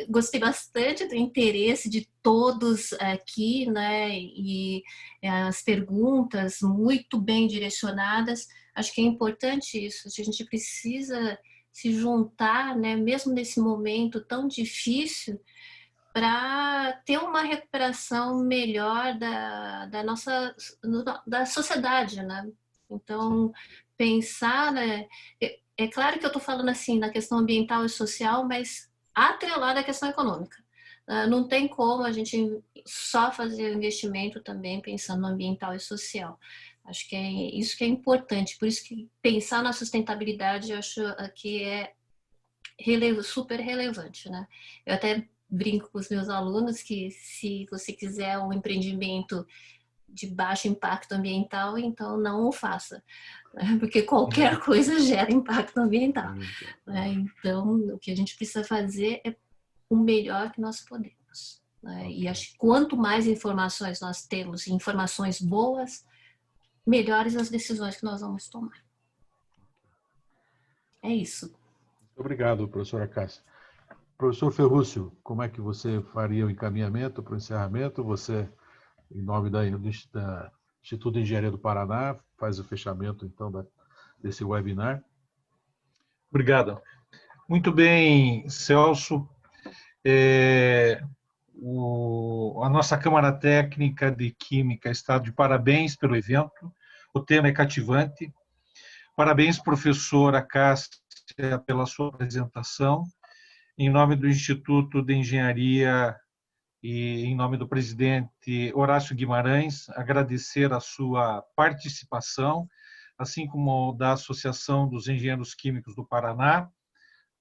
gostei bastante do interesse de todos aqui, né? E as perguntas muito bem direcionadas. Acho que é importante isso, a gente precisa se juntar, né? Mesmo nesse momento tão difícil, para ter uma recuperação melhor da sociedade, né? Então, pensar, né? É claro que eu estou falando assim na questão ambiental e social, mas atrelada à questão econômica. Não tem como a gente só fazer o investimento também pensando no ambiental e social. Acho que é isso que é importante. Por isso que pensar na sustentabilidade eu acho que é super relevante, né? Eu até brinco com os meus alunos que se você quiser um empreendimento de baixo impacto ambiental, então não o faça, né? Porque qualquer coisa gera impacto ambiental. Né? Então, o que a gente precisa fazer é o melhor que nós podemos. Né? E acho que quanto mais informações nós temos, informações boas, melhores as decisões que nós vamos tomar. É isso. Muito obrigado, professora Cássia. Professor Ferrúcio, como é que você faria o encaminhamento para o encerramento? Você, em nome do Instituto de Engenharia do Paraná, faz o fechamento, então, desse webinar. Obrigado. Muito bem, Celso. A nossa Câmara Técnica de Química está de parabéns pelo evento. O tema é cativante. Parabéns, professora Cássia, pela sua apresentação. Em nome do Instituto de Engenharia e em nome do presidente Horácio Guimarães, agradecer a sua participação, assim como da Associação dos Engenheiros Químicos do Paraná,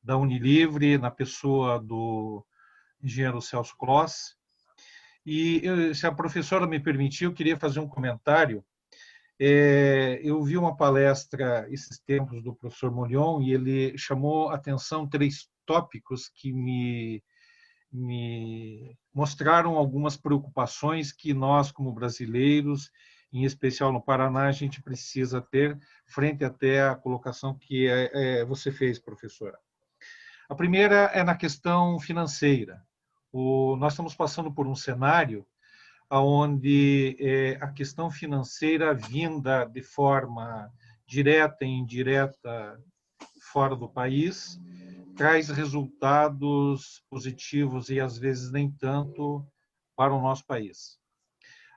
da Unilivre, na pessoa do engenheiro Celso Kloss. E, se a professora me permitir, eu queria fazer um comentário. Eu vi uma palestra esses tempos do professor Molion e ele chamou a atenção 3 tópicos que me mostraram algumas preocupações que nós, como brasileiros, em especial no Paraná, a gente precisa ter frente até à colocação que você fez, professora. A primeira é na questão financeira. Nós estamos passando por um cenário onde a questão financeira vinda de forma direta e indireta fora do país traz resultados positivos e às vezes nem tanto para o nosso país.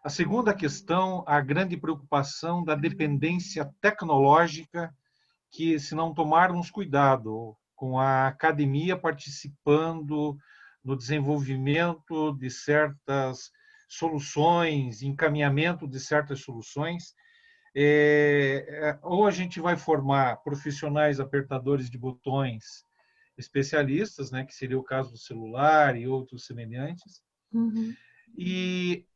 A segunda questão, a grande preocupação da dependência tecnológica que, se não tomarmos cuidado com a academia participando no desenvolvimento de certas soluções, encaminhamento de certas soluções, ou a gente vai formar profissionais apertadores de botões especialistas, né, que seria o caso do celular e outros semelhantes, e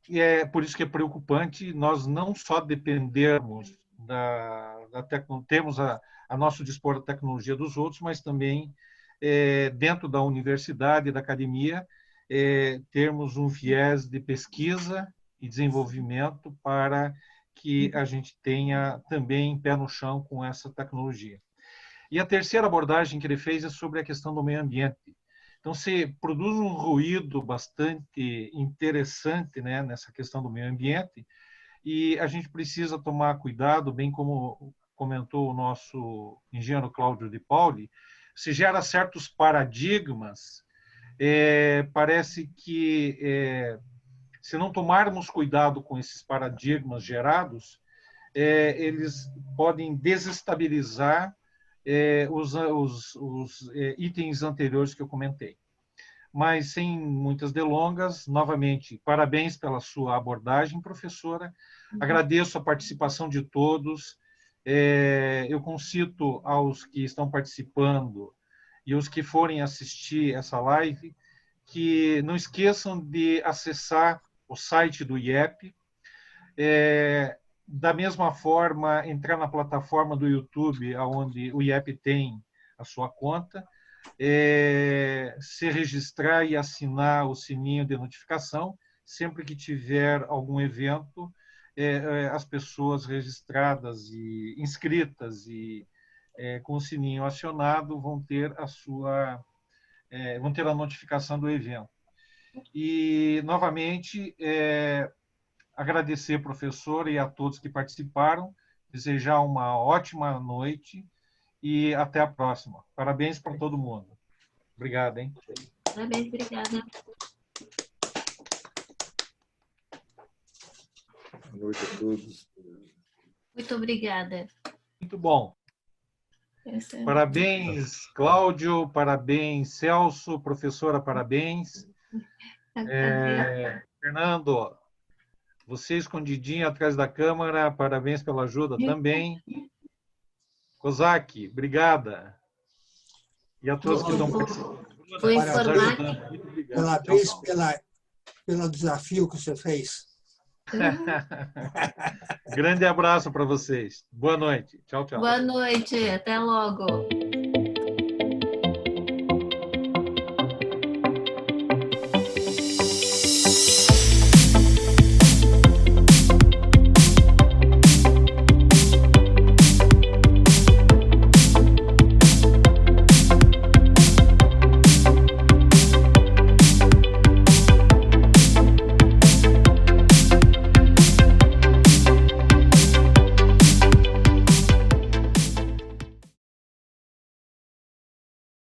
é por isso que é preocupante nós não só dependermos da tecnologia, temos a nosso dispor a tecnologia dos outros, mas também dentro da universidade e da academia termos um viés de pesquisa e desenvolvimento para que a gente tenha também pé no chão com essa tecnologia. E a terceira abordagem que ele fez é sobre a questão do meio ambiente. Então, se produz um ruído bastante interessante, né, nessa questão do meio ambiente, e a gente precisa tomar cuidado, bem como comentou o nosso engenheiro Cláudio de Pauli, se gera certos paradigmas, parece que se não tomarmos cuidado com esses paradigmas gerados, eles podem desestabilizar os itens anteriores que eu comentei. Mas, sem muitas delongas, novamente, parabéns pela sua abordagem, professora. Agradeço a participação de todos. Eu concito aos que estão participando e os que forem assistir essa live que não esqueçam de acessar o site do IEP. Da mesma forma, entrar na plataforma do YouTube, onde o IEP tem a sua conta, se registrar e assinar o sininho de notificação. Sempre que tiver algum evento, as pessoas registradas e inscritas e com o sininho acionado vão ter a notificação do evento. E, novamente, agradecer, professor, e a todos que participaram, desejar uma ótima noite e até a próxima. Parabéns para todo mundo. Obrigado, hein? Parabéns, obrigada. Boa noite a todos. Muito obrigada. Muito bom. Parabéns, Cláudio, parabéns, Celso, professora, parabéns. Fernando, você escondidinho atrás da câmera, parabéns pela ajuda também. Kozak, obrigada. E a todos que estão participando. Parabéns pelo desafio que você fez. Grande abraço para vocês. Boa noite. Tchau, tchau. Boa noite. Até logo.